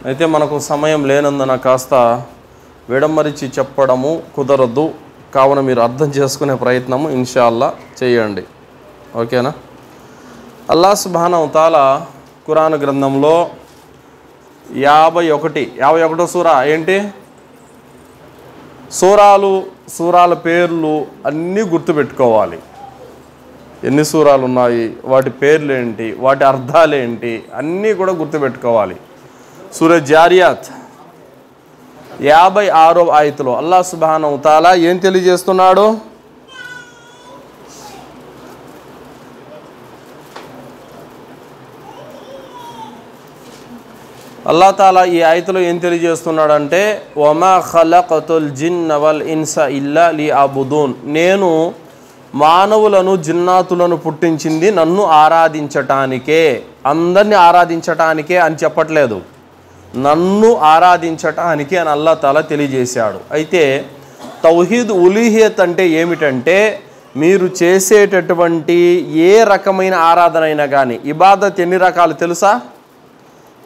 అయితే మనకు సమయం లేనందున కాస్త విడమరిచి చెప్పడము కుదరదు, కావున మీరు అర్థం చేసుకునే ప్రయత్నము ఇన్షాల్లా చేయండి. ఓకేనా? అల్లాహ్ సుబ్హానహు తఆలా ఖురాన్ గ్రంథంలో 51 సూరా ఏంటి, సూరాల పేర్లు అన్నీ గుర్తుపెట్టుకోవాలి. ఎన్ని సూరాలు ఉన్నాయి, వాటి పేర్లు ఏంటి, వాటి అర్థాలు ఏంటి, అన్నీ కూడా గుర్తుపెట్టుకోవాలి. సూరా జారియాత్ 56వ ఆయతులో అల్లాహ్ సుబ్హానహు తఆలా ఏం తెలియజేస్తున్నాడు? అల్లాహ్ తాలా ఈ ఆయతులో ఏం తెలియజేస్తున్నాడంటే, వమా ఖలఖతుల్ జిన్న వల్ ఇన్స ఇల్లా లియఅబుదూన్, నేను మానవులను జిన్నాతులను పుట్టించింది నన్ను ఆరాధించటానికే, అందరినీ ఆరాధించటానికే అని చెప్పట్లేదు, నన్ను ఆరాధించటానికే అని అల్లాహ్ తాలా తెలియజేశాడు. అయితే తౌహీద్ ఉలూహియత్ అంటే ఏమిటంటే, మీరు చేసేటటువంటి ఏ రకమైన ఆరాధన అయినా కానీ, ఇబాదత్ ఎన్ని రకాలు తెలుసా?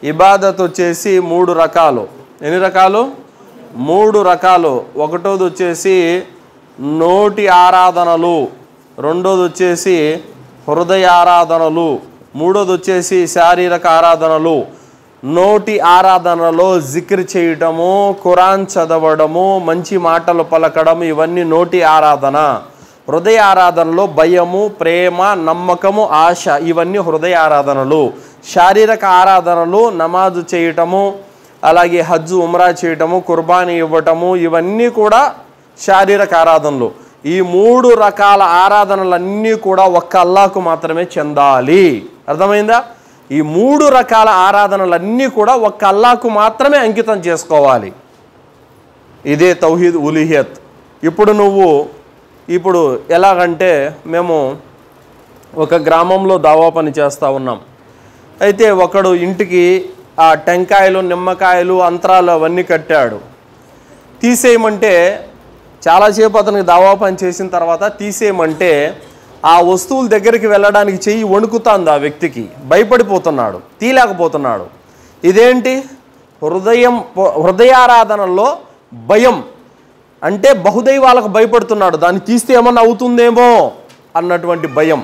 ఇబాదత్ వచ్చేసి 3 రకాలు. ఎన్ని రకాలు? 3 రకాలు. ఒకటోది వచ్చేసి నోటి ఆరాధనలు, రెండోది వచ్చేసి హృదయ ఆరాధనలు, మూడోది వచ్చేసి శారీరక ఆరాధనలు. నోటి ఆరాధనలో జిక్ర్ చేయటము, ఖురాన్ చదవడము, మంచి మాటలు పలకడం, ఇవన్నీ నోటి ఆరాధన. హృదయ ఆరాధనలో భయము, ప్రేమ, నమ్మకము, ఆశ, ఇవన్నీ హృదయ ఆరాధనలు. శారీరక ఆరాధనలు నమాజు చేయటము, అలాగే హజ్జు ఉమ్రా చేయటము, కుర్బానీ ఇవ్వటము, ఇవన్నీ కూడా శారీరక ఆరాధనలు. ఈ 3 రకాల ఆరాధనలన్నీ కూడా ఒక్క అల్లాహ్కు మాత్రమే చెందాలి. అర్థమైందా? ఈ 3 రకాల ఆరాధనలన్నీ కూడా ఒక్క అల్లాహ్కు మాత్రమే అంకితం చేసుకోవాలి. ఇదే తౌహీద్ ఉలూహియత్. ఇప్పుడు ఎలాగంటే, మేము ఒక గ్రామంలో దావా పని చేస్తూ ఉన్నాం. అయితే ఒకడు ఇంటికి ఆ టెంకాయలు, నిమ్మకాయలు, అంతరాలు అవన్నీ కట్టాడు. తీసేయమంటే, చాలాసేపు అతనికి దావా పని చేసిన తర్వాత తీసేయమంటే, ఆ వస్తువుల దగ్గరికి వెళ్ళడానికి చెయ్యి వణుకుతాంది. ఆ వ్యక్తికి భయపడిపోతున్నాడు, తీయలేకపోతున్నాడు. ఇదేంటి? హృదయారాధనలో భయం అంటే బహుదైవాలకు భయపడుతున్నాడు. దాన్ని తీస్తే ఏమన్నా అవుతుందేమో అన్నటువంటి భయం.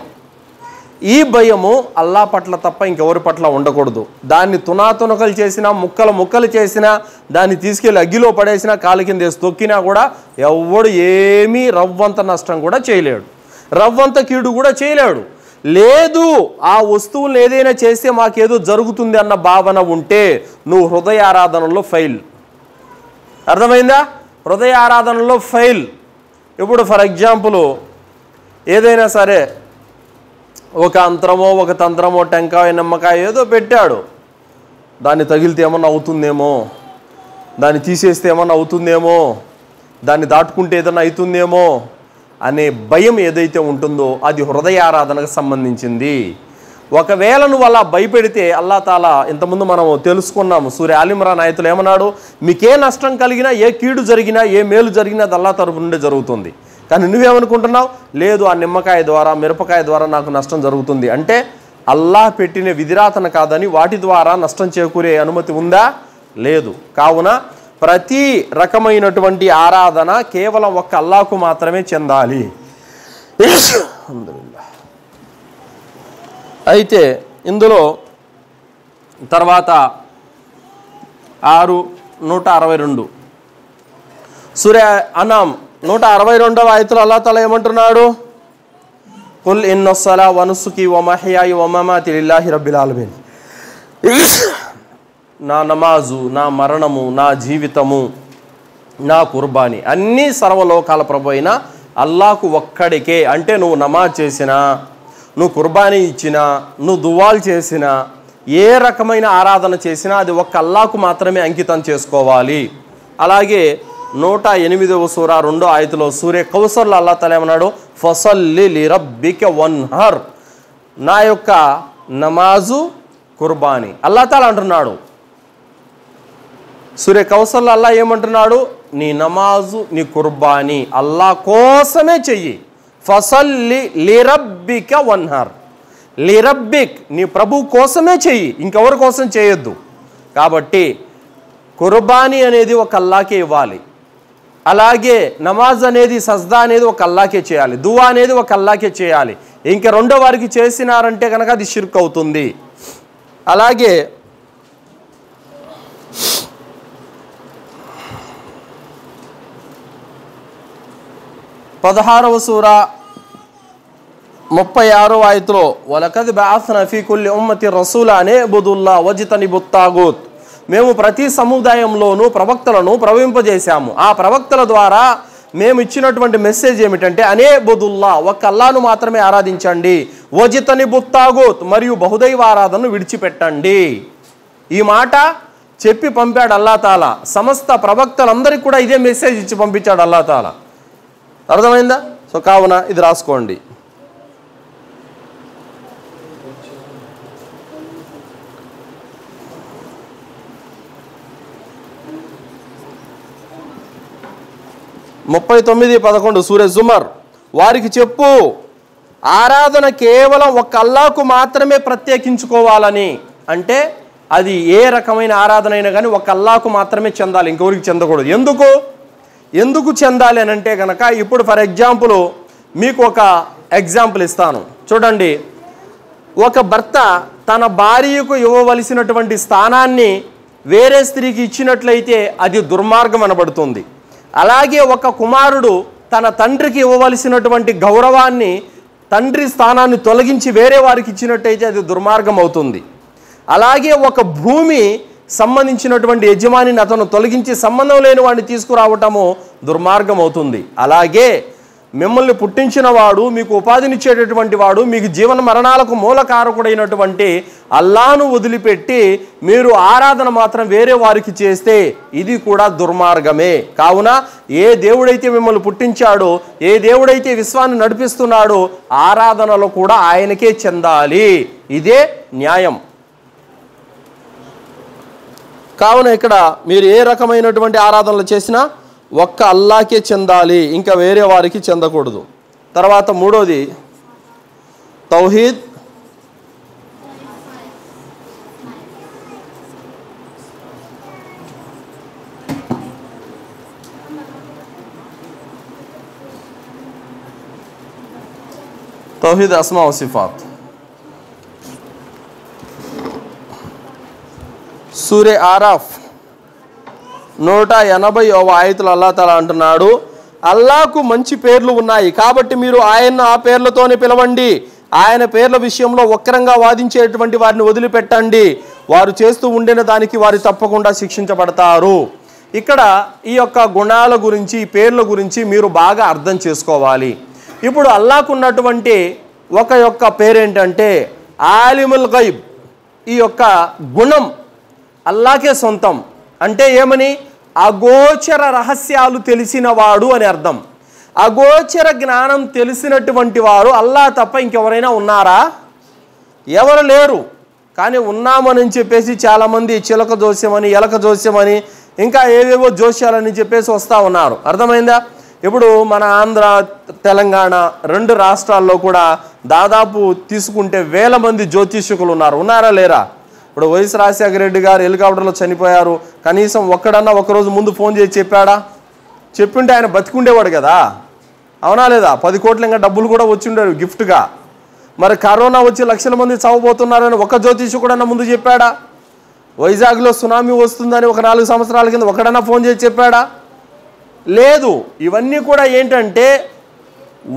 ఈ భయము అల్లాహ్ పట్ల తప్ప ఇంకెవరి పట్ల ఉండకూడదు. దాన్ని తునాతునకలు చేసినా, ముక్కలు చేసినా, దాన్ని తీసుకెళ్ళి అగ్గిలో పడేసినా, కాలు కింద వేసి తొక్కినా కూడా ఎవడు ఏమీ రవ్వంత నష్టం కూడా చేయలేడు, రవ్వంత కీడు కూడా చేయలేడు. లేదు, ఆ వస్తువులను ఏదైనా చేస్తే మాకేదో జరుగుతుంది అన్న భావన ఉంటే నువ్వు హృదయ ఆరాధనలో ఫెయిల్. అర్థమైందా? హృదయ ఆరాధనలో ఫెయిల్. ఇప్పుడు ఫర్ ఎగ్జాంపుల్ ఏదైనా సరే ఒక అంతరమో, ఒక తంత్రమో, టెంకాయ, నిమ్మకాయ ఏదో పెట్టాడు. దాన్ని తగిలితే ఏమన్నా అవుతుందేమో, దాన్ని తీసేస్తే ఏమన్నా అవుతుందేమో, దాన్ని దాటుకుంటే ఏదన్నా అవుతుందేమో అనే భయం ఏదైతే ఉంటుందో అది హృదయ ఆరాధనకు సంబంధించింది. ఒకవేళ నువ్వు అలా భయపెడితే అల్లాహ్ తాలా ఇంతకుముందు మనం తెలుసుకున్నాము, సూరా ఆల్ ఇమ్రాన్ ఆయతులో ఏమన్నాడు? మీకే నష్టం కలిగినా, ఏ కీడు జరిగినా, ఏ మేలు జరిగినా అది అల్లాహ్ తరఫు నుండే జరుగుతుంది. కానీ నువ్వేమనుకుంటున్నావు? లేదు, ఆ నిమ్మకాయ ద్వారా, మిరపకాయ ద్వారా నాకు నష్టం జరుగుతుంది అంటే అల్లాహ్ పెట్టిన విధిరాతన కాదని వాటి ద్వారా నష్టం చేకూరే అనుమతి ఉందా? లేదు. కావున ప్రతి రకమైనటువంటి ఆరాధన కేవలం ఒక్క అల్లాహ్కు మాత్రమే చెందాలి. అయితే ఇందులో తర్వాత 162 సూరా అనామ్ 162వ ఆయతులో అల్లాహ్ తాలా ఏమంటున్నాడు? కుల్ ఇన్నస్సలా వనుసుకి వమహయాయి వమమాతి లిల్లాహి రబ్బిల్ ఆలమీన్. నా నమాజు, నా మరణము, నా జీవితము, నా కుర్బానీ అన్నీ సర్వలోకాల ప్రభు అయిన అల్లాహ్కు ఒక్కడికే. అంటే నువ్వు నమాజ్ చేసినా, నువ్వు కుర్బానీ ఇచ్చినా, నువ్వు దువాలు చేసినా, ఏ రకమైన ఆరాధన చేసినా అది ఒక్క అల్లాహ్కు మాత్రమే అంకితం చేసుకోవాలి. అలాగే 108వ సూరా 2వ ఆయతులో సూరే కౌసర్లో అల్లాహ్ తాలా ఏమన్నాడు? ఫసల్లి లిరబ్బిక వన్హర్, నా యొక్క నమాజు, కుర్బానీ. అల్లాహ్ తాలా అంటున్నాడు సూరే కౌసర్లో అల్లాహ్ ఏమంటున్నాడు? నీ నమాజు, నీ కుర్బానీ అల్లాహ్ కోసమే చెయ్యి. ఫసల్లి లిరబ్బిక వన్హర్, లిరబ్బిక్ నీ ప్రభు కోసమే చెయ్యి, ఇంకెవరి కోసం చేయొద్దు. కాబట్టి కుర్బానీ అనేది ఒక అల్లాకే ఇవ్వాలి. అలాగే నమాజ్ అనేది, సజ్దా అనేది ఒక అల్లాకే చేయాలి. దువా అనేది ఒక అల్లాకే చేయాలి. ఇంకా రెండో వారికి చేసినారంటే కనుక అది షిర్క్ అవుతుంది. అలాగే 16వ సూర 36వ ఆయతలో వలకద్ బఅస్నా ఫీ కుల్లి ఉమ్మతి రసూలా అన్ ఇబుదుల్లాహ్ వజ్తనిబుత్ తాగూత్, మేము ప్రతి సముదాయంలోనూ ప్రవక్తలను ప్రవహింపజేశాము. ఆ ప్రవక్తల ద్వారా మేము ఇచ్చినటువంటి మెసేజ్ ఏమిటంటే అనే ఇబుదుల్లాహ్, ఒక్క అల్లాహ్ను మాత్రమే ఆరాధించండి, వజ్తనిబుత్ తాగూత్, మరియు బహుదైవ ఆరాధనను విడిచిపెట్టండి. ఈ మాట చెప్పి పంపాడు అల్లాహ్ తాలా. సమస్త ప్రవక్తలందరికీ కూడా ఇదే మెసేజ్ ఇచ్చి పంపించాడు అల్లాహ్ తాలా. అర్థమైందా? సో కావున ఇది రాసుకోండి. ముప్పై 39:11 సూరజ్ జుమర్, వారికి చెప్పు ఆరాధన కేవలం ఒక్క అల్లాహ్కు మాత్రమే ప్రత్యేకించుకోవాలని. అంటే అది ఏ రకమైన ఆరాధన అయినా కానీ ఒక అల్లాహ్కు మాత్రమే చెందాలి, ఇంకెవరికి చెందకూడదు. ఎందుకు చెందాలి అని అంటే కనుక, ఇప్పుడు ఫర్ ఎగ్జాంపుల్ మీకు ఒక ఎగ్జాంపుల్ ఇస్తాను చూడండి. ఒక భర్త తన భార్యకు ఇవ్వవలసినటువంటి స్థానాన్ని వేరే స్త్రీకి ఇచ్చినట్లయితే అది దుర్మార్గం అనబడుతుంది. అలాగే ఒక కుమారుడు తన తండ్రికి ఇవ్వవలసినటువంటి గౌరవాన్ని, తండ్రి స్థానాన్ని తొలగించి వేరే వారికి ఇచ్చినట్టయితే అది దుర్మార్గం అవుతుంది. అలాగే ఒక భూమి సంబంధించినటువంటి యజమానిని అతను తొలగించి సంబంధం లేని వాడిని తీసుకురావటము దుర్మార్గం అవుతుంది. అలాగే మిమ్మల్ని పుట్టించిన వాడు, మీకు ఉపాధినిచ్చేటటువంటి వాడు, మీకు జీవన మరణాలకు మూలకారకుడైనటువంటి అల్లాహ్ను వదిలిపెట్టి మీరు ఆరాధన మాత్రం వేరే వారికి చేస్తే ఇది కూడా దుర్మార్గమే. కావున ఏ దేవుడైతే మిమ్మల్ని పుట్టించాడో, ఏ దేవుడైతే విశ్వాన్ని నడిపిస్తున్నాడో ఆరాధనలో కూడా ఆయనకే చెందాలి. ఇదే న్యాయం. కావున ఇక్కడ మీరు ఏ రకమైనటువంటి ఆరాధనలు చేసినా ఒక్క అల్లాహ్కే చెందాలి, ఇంకా వేరే వారికి చెందకూడదు. తర్వాత మూడోది తౌహీద్. తౌహీద్ అస్మా వ సిఫాత్. సూరే ఆరాఫ్ 180వ ఆయతలో అల్లాహ్ తాలా అంటున్నాడు, అల్లాహ్కు మంచి పేర్లు ఉన్నాయి కాబట్టి మీరు ఆయన్ను ఆ పేర్లతోనే పిలవండి. ఆయన పేర్ల విషయంలో వక్రంగా వాదించేటువంటి వారిని వదిలిపెట్టండి. వారు చేస్తూ ఉండిన దానికి వారు తప్పకుండా శిక్షించబడతారు. ఇక్కడ ఈ యొక్క గుణాల గురించి, ఈ పేర్ల గురించి మీరు బాగా అర్థం చేసుకోవాలి. ఇప్పుడు అల్లాహ్కు ఉన్నటువంటి ఒక పేరేంటంటే ఆలిముల్ గైబ్. ఈ యొక్క గుణం అల్లాహ్కే సొంతం. అంటే ఏమని? అగోచర రహస్యాలు తెలిసినవాడు అని అర్థం. అగోచర జ్ఞానం తెలిసినటువంటి వారు అల్లాహ్ తప్ప ఇంకెవరైనా ఉన్నారా? ఎవరు లేరు. కానీ ఉన్నామని చెప్పేసి చాలామంది చిలక జోస్యమని, ఎలక జోస్యమని, ఇంకా ఏవేవో జోస్యాలని చెప్పేసి వస్తూ ఉన్నారు. అర్థమైందా? ఇప్పుడు మన ఆంధ్ర, తెలంగాణ 2 రాష్ట్రాల్లో కూడా దాదాపు తీసుకుంటే వేల మంది జ్యోతిష్కులు ఉన్నారా లేరా? ఇప్పుడు వైఎస్ రాజశేఖర రెడ్డి గారు హెలికాప్టర్లో చనిపోయారు. కనీసం ఒక్కడన్నా ఒకరోజు ముందు ఫోన్ చేసి చెప్పాడా? చెప్పింటే ఆయన బతికుండేవాడు కదా, అవునా లేదా? 10 కోట్ల ఇంకా డబ్బులు కూడా వచ్చి ఉండేవి గిఫ్ట్గా. మరి కరోనా వచ్చి లక్షల మంది చావబోతున్నారని ఒక జ్యోతిష్కుడన్నా ముందు చెప్పాడా? వైజాగ్లో సునామీ వస్తుందని ఒక 4 సంవత్సరాల కింద ఒకడన్నా ఫోన్ చేసి చెప్పాడా? లేదు. ఇవన్నీ కూడా ఏంటంటే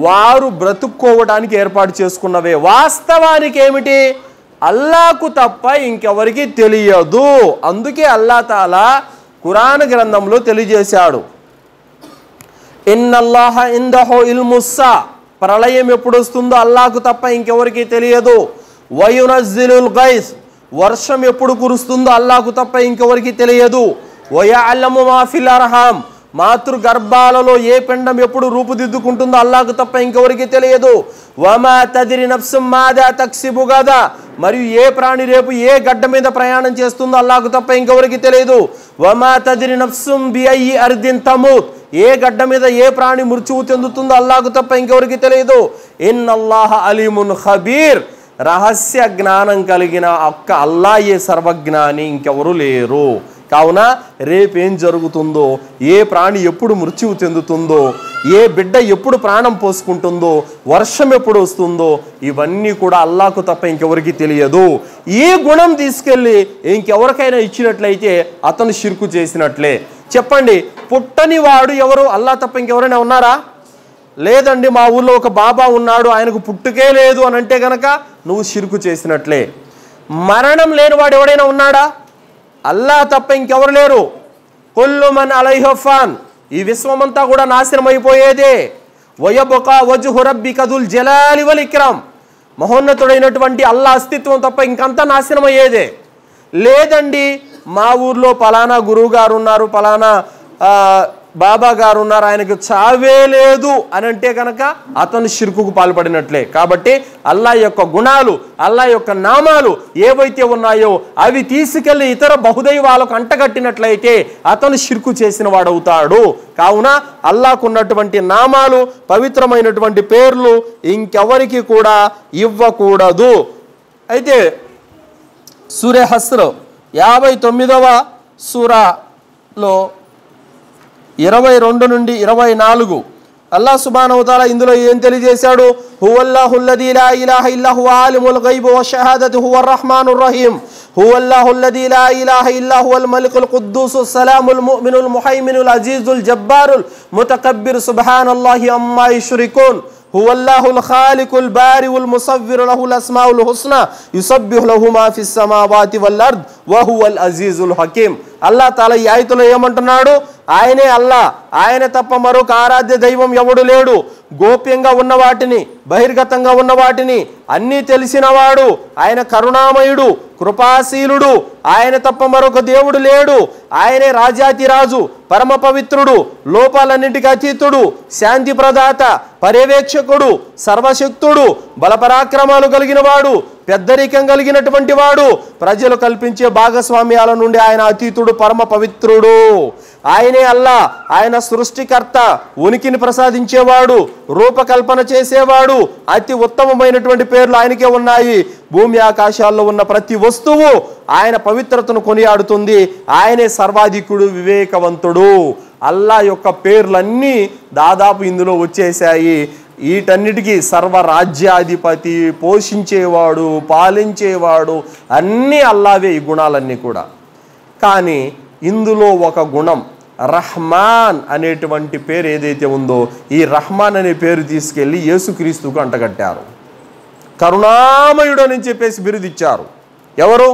వారు బ్రతుక్కోవడానికి ఏర్పాటు చేసుకున్నవే. వాస్తవానికి ఏమిటి? అల్లాహ్కు తప్ప ఇంకెవరికి తెలియదు. అందుకే అల్లాహ్ తాలా ఖురాన్ గ్రంథంలో తెలియజేశాడు, ఇన్నల్లాహ ఇందహు ఇల్ముస్సా, ప్రళయం ఎప్పుడు వస్తుందో అల్లాహ్కు తప్ప ఇంకెవరికి తెలియదు. వయునజ్జిలుల్ గైస్, వర్షం ఎప్పుడు కురుస్తుందో అల్లాహ్కు తప్ప ఇంకెవరికి తెలియదు. వయఅలము మా ఫిల్ అర్హాం, మాతృగర్భాలలో ఏ పిండం ఎప్పుడు రూపుదిద్దుకుంటుందో అల్లాహ్కు తప్ప ఇంకెవరికి తెలియదు. వమా తదిరి నఫ్సుం మాదా తక్సిబు గదా, మరియు ఏ ప్రాణి రేపు ఏ గడ్డ మీద ప్రయాణం చేస్తుందో అల్లాహ్కు తప్ప ఇంకెవరికి తెలియదు. వమా తదిరి నఫ్సుం బిఅయ్యి అర్దిన్ తమూత్, ఏ గడ్డ మీద ఏ ప్రాణి మృత్యువు చెందుతుందో అల్లాహ్కు తప్ప ఇంకెవరికి తెలియదు. ఇన్నల్లాహ అలీమున్ ఖబీర్, రహస్య జ్ఞానం కలిగిన ఒక్క అల్లాహే సర్వజ్ఞాని, ఇంకెవరు లేరు. కావున రేపేం జరుగుతుందో, ఏ ప్రాణి ఎప్పుడు మృత్యువు చెందుతుందో, ఏ బిడ్డ ఎప్పుడు ప్రాణం పోసుకుంటుందో, వర్షం ఎప్పుడు వస్తుందో, ఇవన్నీ కూడా అల్లాహకు తప్ప ఇంకెవరికి తెలియదు. ఈ గుణం తీసుకెళ్ళి ఇంకెవరికైనా ఇచ్చినట్లయితే అతను షిర్కు చేసినట్లే. చెప్పండి, పుట్టని వాడు ఎవరు? అల్లాహ్ తప్ప ఇంకెవరైనా ఉన్నారా? లేదండి, మా ఊళ్ళో ఒక బాబా ఉన్నాడు, ఆయనకు పుట్టుకే లేదు అని అంటే గనక నువ్వు షిర్కు చేసినట్లే. మరణం లేనివాడు ఎవడైనా ఉన్నాడా? అల్లాహ్ తప్ప ఇంకెవరు లేరు. కుల్లు మన్ అలైహా ఫాన్, ఈ విశ్వమంతా కూడా నాశనం అయిపోయేదే. వయబకా వజ్హు రబ్బిక దుల్ జలాలి వల్ ఇక్రామ్, మహోన్నతుడైనటువంటి అల్లాహ్ అస్తిత్వం తప్ప ఇంకంతా నాశనం అయ్యేదే. లేదండి, మా ఊర్లో పలానా గురువు గారు ఉన్నారు, పలానా బాబా గారు ఉన్నారు, ఆయనకు చావే లేదు అని అంటే కనుక అతను షిర్కుకు పాల్పడినట్లే. కాబట్టి అల్లాహ్ యొక్క గుణాలు, అల్లాహ్ యొక్క నామాలు ఏవైతే ఉన్నాయో అవి తీసుకెళ్లి ఇతర బహుదైవాలకు అంటగట్టినట్లయితే అతను షిర్కు చేసిన వాడవుతాడు. కావున అల్లాహ్కు ఉన్నటువంటి నామాలు, పవిత్రమైనటువంటి పేర్లు ఇంకెవరికి కూడా ఇవ్వకూడదు. అయితే సూరే హస్ర్ 59వ సూరాలో 22 నుండి 24 అల్లాహ్ సుబ్హానహు వ తఆలా ఇందులో ఏం తెలియజేశాడు? హువల్లాహుల్లదీ లా ఇలాహ ఇల్లా హువ ఆలిముల్ గైబి వషహాదతి హువర్ రహ్మానుర్ రహీం హువల్లాహుల్లదీ లా ఇలాహ ఇల్లా హువల్ మలికుల్ ఖుద్దూసుస్ సలాముల్ ముమినుల్ ముహైమినుల్ అజీజుల్ జబ్బారుల్ ముతకబ్బిర్ సుబ్హానల్లాహి అమ్మా యుష్రికూన్ హువల్లాహుల్ ఖాలికుల్ బారిఉల్ ముసవ్విర్ లహుల్ అస్మాఉల్ హుస్నా యుసబ్బిహు లహు మా ఫిస్ సమావాతి వల్ అర్ద్ వహువల్ అజీజుల్ హకీం. అల్లాహ్ తాలా ఈ ఆయతులో ఏమంటున్నాడు? ఆయనే అల్లాహ్, ఆయన తప్ప మరొక ఆరాధ్య దైవం ఎవడు లేడు. గోప్యంగా ఉన్న వాటిని, బహిర్గతంగా ఉన్న వాటిని అన్నీ తెలిసినవాడు. ఆయన కరుణామయుడు, కృపాశీలుడు. ఆయన తప్ప మరొక దేవుడు లేడు. ఆయనే రాజాతిరాజు, పరమ పవిత్రుడు, లోపాలన్నింటికి అతీతుడు, శాంతి ప్రదాత, పర్యవేక్షకుడు, సర్వశక్తుడు, బలపరాక్రమాలు కలిగిన వాడు, పెద్దరికం కలిగినటువంటి వాడు. ప్రజలు కల్పించే భాగస్వామ్యాల నుండి ఆయన అతీతుడు, పరమ పవిత్రుడు. ఆయనే అల్లాహ్. ఆయన సృష్టికర్త, ఉనికిని ప్రసాదించేవాడు, రూపకల్పన చేసేవాడు. అతి ఉత్తమమైనటువంటి పేర్లు ఆయనకే ఉన్నాయి. భూమి ఆకాశాల్లో ఉన్న ప్రతి వస్తువు ఆయన పవిత్రతను కొనియాడుతుంది. ఆయనే సర్వాధికుడు, వివేకవంతుడు. అల్లాహ్ యొక్క పేర్లన్నీ దాదాపు ఇందులో వచ్చేసాయి. వీటన్నిటికీ సర్వరాజ్యాధిపతి, పోషించేవాడు, పాలించేవాడు, అన్నీ అల్లావే ఈ గుణాలన్నీ కూడా. కానీ ఇందులో ఒక గుణం రహ్మాన్ అనేటువంటి పేరు ఏదైతే ఉందో, ఈ రహ్మాన్ అనే పేరు తీసుకెళ్ళి యేసుక్రీస్తుకు అంటగట్టారు. కరుణామయుడు అని చెప్పేసి బిరుదిచ్చారు. ఎవరు?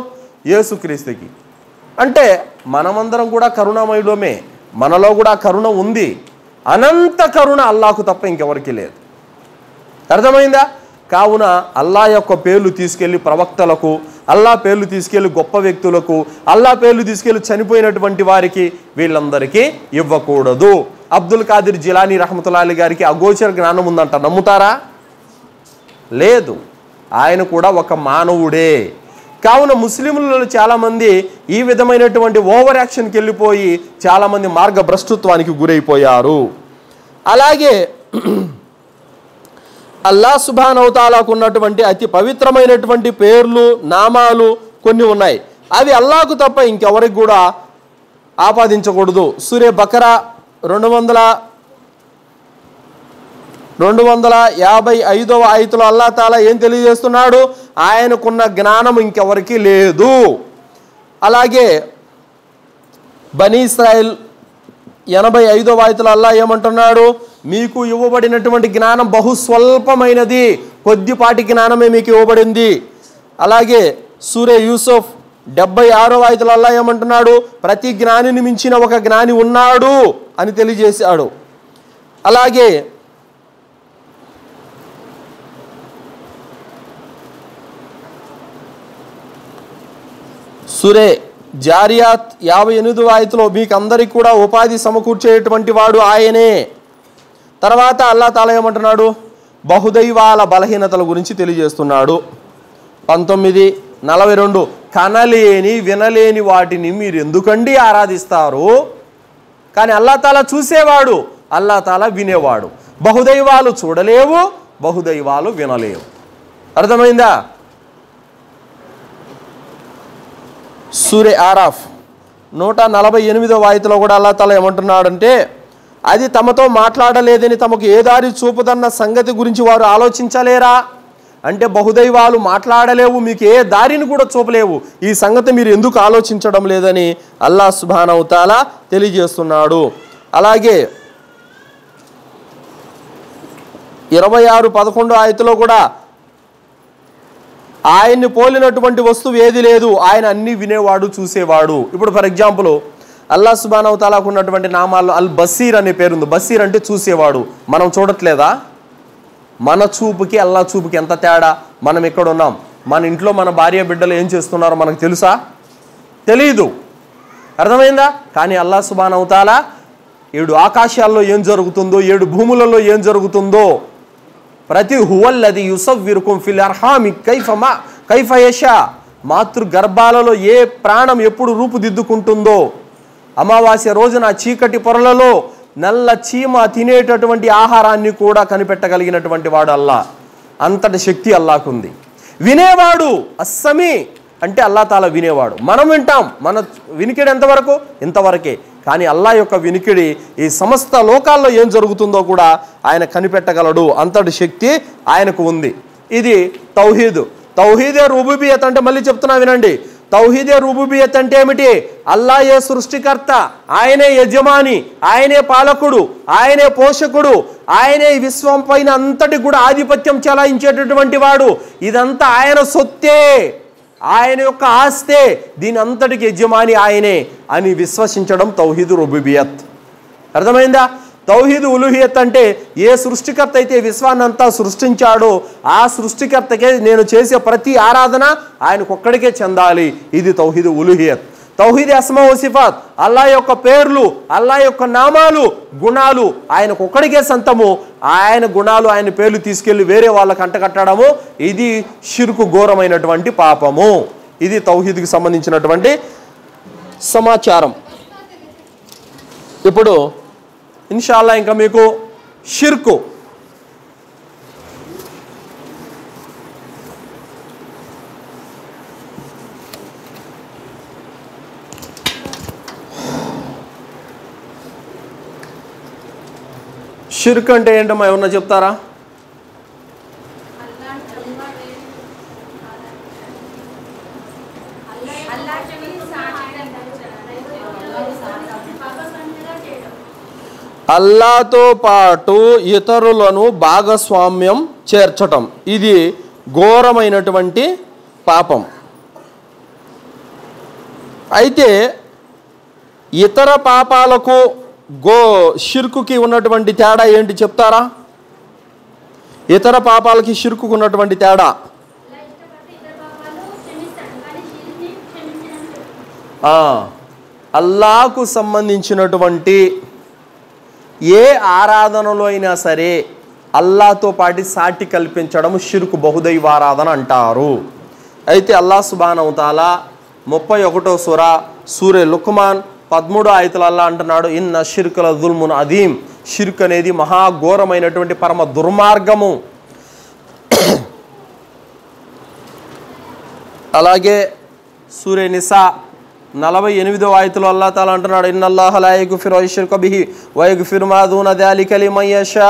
యేసుక్రీస్తుకి. అంటే మనమందరం కూడా కరుణామయుడమే, మనలో కూడా కరుణ ఉంది. అనంత కరుణ అల్లాహకు తప్ప ఇంకెవరికి లేదు. అర్థమైందా? కావున అల్లాహ్ యొక్క పేర్లు తీసుకెళ్ళి ప్రవక్తలకు, అల్లాహ్ పేర్లు తీసుకెళ్ళి గొప్ప వ్యక్తులకు, అల్లాహ్ పేర్లు తీసుకెళ్ళి చనిపోయినటువంటి వారికి, వీళ్ళందరికీ ఇవ్వకూడదు. అబ్దుల్ ఖాదిర్ జిలానీ రహమతుల్లాహి గారికి అగోచర జ్ఞానం ఉందంట, నమ్ముతారా? లేదు. ఆయన కూడా ఒక మానవుడే. కావున ముస్లింలలో చాలామంది ఈ విధమైనటువంటి ఓవర్ యాక్షన్కి వెళ్ళిపోయి చాలామంది మార్గభ్రష్టత్వానికి గురైపోయారు. అలాగే అల్లాహ్ సుబ్హానహు వ తఆలాకు ఉన్నటువంటి అతి పవిత్రమైనటువంటి పేర్లు, నామాలు కొన్ని ఉన్నాయి. అవి అల్లాహకు తప్ప ఇంకెవరికి కూడా ఆపాదించకూడదు. సూరే బకరా 255వ ఆయతులో అల్లాహ్ తాలా ఏం తెలియజేస్తున్నాడు? ఆయనకున్న జ్ఞానం ఇంకెవరికి లేదు. అలాగే బనీ ఇస్రాయిల్ 85వ ఆయతులో అల్లాహ్ ఏమంటున్నాడు? మీకు ఇవ్వబడినటువంటి జ్ఞానం బహు స్వల్పమైనది, కొద్దిపాటి జ్ఞానమే మీకు ఇవ్వబడింది. అలాగే సూరే యూసుఫ్ 76వ ఆయతులో అల్లాహ్ ఏమంటున్నాడు? ప్రతి జ్ఞానిని మించిన ఒక జ్ఞాని ఉన్నాడు అని తెలియజేశాడు. అలాగే సూరే జారియాత్ 58వ ఆయతులో మీకు అందరికి కూడా ఉపాధి సమకూర్చేటువంటి వాడు ఆయనే. తర్వాత అల్లాహ్ తాలా ఏమంటున్నాడు? బహుదైవాల బలహీనతల గురించి తెలియజేస్తున్నాడు. 19:42 కనలేని వినలేని వాటిని మీరు ఎందుకండి ఆరాధిస్తారు? కానీ అల్లాహ్ తాలా చూసేవాడు, అల్లాహ్ తాలా వినేవాడు. బహుదైవాలు చూడలేవు, బహుదైవాలు వినలేవు. అర్థమైందా? సూరే ఆరాఫ్ 148వ ఆయతలో కూడా అల్లాహ్ తాలా ఏమంటున్నాడంటే, అది తమతో మాట్లాడలేదని తమకు ఏ దారి చూపుదన్న సంగతి గురించి వారు ఆలోచించలేరా? అంటే బహుదైవాలు మాట్లాడలేవు, మీకు ఏ దారిని కూడా చూపలేవు, ఈ సంగతి మీరు ఎందుకు ఆలోచించడం లేదని అల్లాహ్ సుబ్హానహు వ తఆలా తెలియజేస్తున్నాడు. అలాగే 26:11 ఆయతలో కూడా ఆయన్ని పోలినటువంటి వస్తువు ఏది లేదు, ఆయన అన్ని వినేవాడు, చూసేవాడు. ఇప్పుడు ఫర్ ఎగ్జాంపుల్ అల్లాహ్ సుబ్హానహు వ తఆలాకు ఉన్నటువంటి నామాల్లో అల్ బసీర్ అనే పేరుంది. బసీర్ అంటే చూసేవాడు. మనం చూడట్లేదా? మన చూపుకి అల్లాహ్ చూపుకి ఎంత తేడా. మనం ఎక్కడ ఉన్నాం, మన ఇంట్లో మన భార్య బిడ్డలు ఏం చేస్తున్నారో మనకు తెలుసా? తెలీదు. అర్థమైందా? కానీ అల్లాహ్ సుబ్హానహు వ తఆలా 7 ఆకాశాల్లో ఏం జరుగుతుందో, 7 భూములలో ఏం జరుగుతుందో, ప్రతి హువల్లది యుసవ్విరుకుం ఫిల్ అర్హామి కైఫ యషా, మాతృ గర్భాలలో ఏ ప్రాణం ఎప్పుడు రూపుదిద్దుకుంటుందో, అమావాస్య రోజున చీకటి పొరలలో నల్ల చీమ తినేటటువంటి ఆహారాన్ని కూడా కనిపెట్టగలిగినటువంటి వాడు అల్లాహ్. అంతటి శక్తి అల్లాహ్కు ఉంది. వినేవాడు అస్సమీ అంటే అల్లాహ్ తాలా వినేవాడు. మనం వింటాం, మన వినికిడి ఎంతవరకు? ఇంతవరకే. కానీ అల్లాహ్ యొక్క వినికిడి ఈ సమస్త లోకాల్లో ఏం జరుగుతుందో కూడా ఆయన కనిపెట్టగలడు. అంతటి శక్తి ఆయనకు ఉంది. ఇది తౌహీద్. తౌహీదే రుబూబియత్ అంటే, మళ్ళీ చెప్తున్నా వినండి, తౌహీదే రుబూబియత్ అంటే ఏమిటి? అల్లాహే సృష్టికర్త, ఆయనే యజమాని, ఆయనే పాలకుడు, ఆయనే పోషకుడు, ఆయనే ఈ విశ్వం పైన అంతటి కూడా ఆధిపత్యం చెలాయించేటటువంటి వాడు. ఇదంతా ఆయన సొత్తే, ఆయన యొక్క ఆస్తే, దీని అంతటికి యజమాని ఆయనే అని విశ్వసించడం తౌహీద్ రుబూబియత్. అర్థమైందా? తౌహీద్ ఉలూహియత్ అంటే ఏ సృష్టికర్త అయితే విశ్వాన్నంతా సృష్టించాడో ఆ సృష్టికర్తకే నేను చేసే ప్రతి ఆరాధన ఆయనకొక్కడికే చెందాలి. ఇది తౌహీద్ ఉలూహియత్. తౌహీద్ అస్మా వ సిఫాత్, అల్లాహ్ యొక్క పేర్లు, అల్లాహ్ యొక్క నామాలు, గుణాలు ఆయనకొక్కడికే సొంతము. ఆయన గుణాలు, ఆయన పేర్లు తీసుకెళ్లి వేరే వాళ్ళకి అంటగట్టడము, ఇది షిర్కు ఘోరమైనటువంటి పాపము. ఇది తౌహీద్కి సంబంధించినటువంటి సమాచారం. ఇప్పుడు ఇన్షాల్లా ఇంకా మీకు షిర్కు, షిర్క్ అంటే ఏంటమ్మా ఏమన్నా చెప్తారా? అల్లాతో పాటు ఇతరులను భాగస్వామ్యం చేర్చటం, ఇది ఘోరమైనటువంటి పాపం. అయితే ఇతర పాపాలకు షిర్కుకి ఉన్నటువంటి తేడా ఏంటి చెప్తారా? ఇతర పాపాలకి షిర్కుకు ఉన్నటువంటి తేడా, అల్లాహకు సంబంధించినటువంటి ఏ ఆరాధనలో అయినా సరే అల్లాహతో పాటు సాటి కల్పించడం షిర్కు, బహుదైవారాధన అంటారు. అయితే అల్లాహ్ సుబ్హానహు వ తఆలా 31వ సూరే లుక్మాన్ 13వ ఆయతలో అల్లాహ్ అంటున్నాడు, ఇన్న షిర్కుల జుల్మున్ అదీం, షిర్క్ అనేది మహాఘోరమైనటువంటి పరమ దుర్మార్గము. అలాగే సూరే నిసా 48వ ఆయతలో అల్లాహ్ తాలా అంటున్నాడు, ఇన్నల్లాహ లా యగ్ఫిరు అష్రక బిహి వ యగ్ఫిరు మా దూన దాలిక లిమన్ యషా.